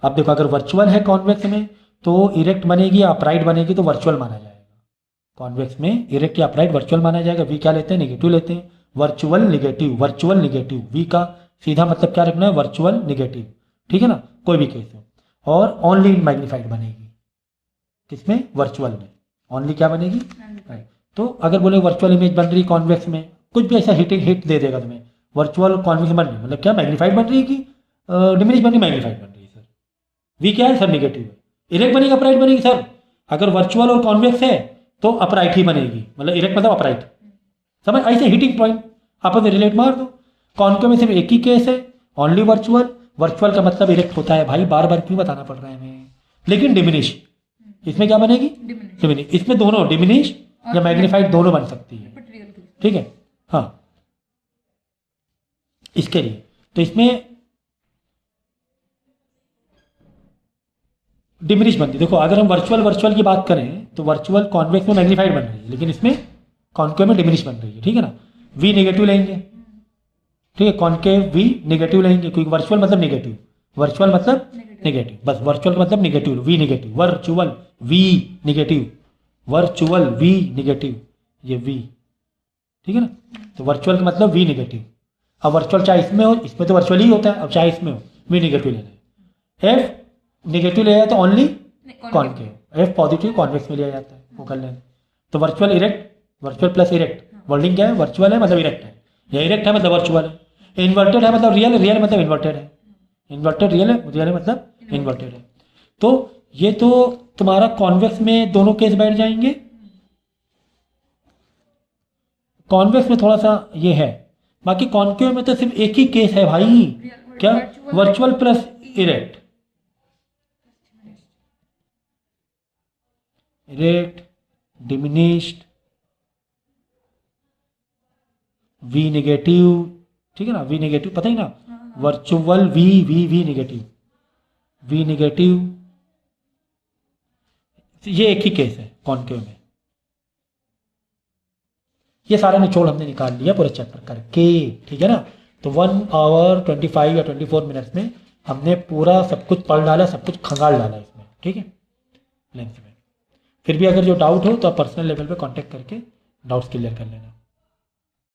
अब देखो अगर वर्चुअल है कॉन्वेक्स में तो इरेक्ट बनेगी या अपराइट बनेगी तो वर्चुअल माना जाएगा, कॉन्वेक्स में इरेक्ट या अपराइट वर्चुअल माना जाएगा। वी क्या लेते हैं, नेगेटिव लेते हैं, virtual negative, virtual negative, V का सीधा मतलब क्या रखना है, वर्चुअल निगेटिव, ठीक है ना, कोई भी केस हो। और ओनली मैग्नीफाइड बनेगी किसमें, वर्चुअल में, ओनली क्या बनेगी, तो अगर बोले वर्चुअल इमेज बन रही कॉन्वेक्स में, कुछ भी ऐसा हिट दे देगा तुम्हें, वर्चुअल कॉन्वेक्स बन रही मतलब क्या, मैग्नीफाइड बन रही है कि डिमिनिश बन रही, मैग्नीफाइड बन रही है सर। वी क्या है सर, निगेटिव है, इरेक्ट बनेगी अपराइट बनेगी सर, अगर वर्चुअल और कॉन्वेक्स है तो अपराइट ही बनेगी, मतलब इरेक्ट मतलब अपराइट, समझ, ऐसे हिटिंग पॉइंट आपस में रिलेट मार दो। कॉन्केव में सिर्फ एक ही केस है, ओनली वर्चुअल, वर्चुअल का मतलब इरेक्ट होता है भाई, बार बार क्यों बताना पड़ रहा है हमें, लेकिन डिमिनिश, इसमें क्या बनेगी, डिमिनिश, इसमें दोनों डिमिनिश या मैग्नीफाइड दोनों बन सकती है, ठीक है, हाँ इसके लिए। तो इसमें डिमिनिश बनती है, देखो अगर हम वर्चुअल की बात करें तो वर्चुअल कॉन्वेक्स में मैग्नीफाइड बन रही है, लेकिन इसमें कॉन्केव में डिमिनिश बन रही है, ठीक है ना। वी नेगेटिव लेंगे, ठीक है, कॉन्केव वी नेगेटिव लेंगे, क्योंकि वर्चुअल मतलब नेगेटिव, वर्चुअल मतलब नेगेटिव, बस वर्चुअल का मतलब negative, V negative, virtual V negative, virtual V negative, ये वी, ठीक है ना। तो वर्चुअल का मतलब वी नेगेटिव, अब वर्चुअल चाहे इसमें हो, इसमें तो वर्चुअल ही होता है, अब चाहे इसमें हो, वी नेगेटिव लेना है। एफ नेगेटिव लिया जाता है only concave, F positive convex में लिया जाता है, वो कर लेना। तो virtual erect, virtual plus erect, wording क्या है, वर्चुअल है मतलब इरेक्ट है, या इरेक्ट है मतलब वर्चुअल है, इन्वर्टेड है मतलब रियल, रियल मतलब इन्वर्टेड है, इन्वर्टेड रियल है, रियल है मतलब इन्वर्टेड है। तो ये तो तुम्हारा कॉन्वेक्स में दोनों केस बैठ जाएंगे, कॉन्वेक्स में थोड़ा सा ये है, बाकी कॉन्केव में तो सिर्फ एक ही केस है भाई, क्या, virtual plus erect, erect diminished V negative, ठीक है ना, वी नेगेटिव पता ही ना, virtual V V V negative, V negative, ये एक ही केस है कॉन्केव में। ये सारा निचोड़ हमने निकाल लिया पूरे चैप्टर करके, ठीक है ना। तो 1 आवर 25 या 24 मिनट्स में हमने पूरा सब कुछ पढ़ डाला, सब कुछ खंगाल डाला इसमें, ठीक है, लेंथ में। फिर भी अगर जो डाउट हो तो आप पर्सनल लेवल पे कांटेक्ट करके डाउट्स क्लियर कर लेना।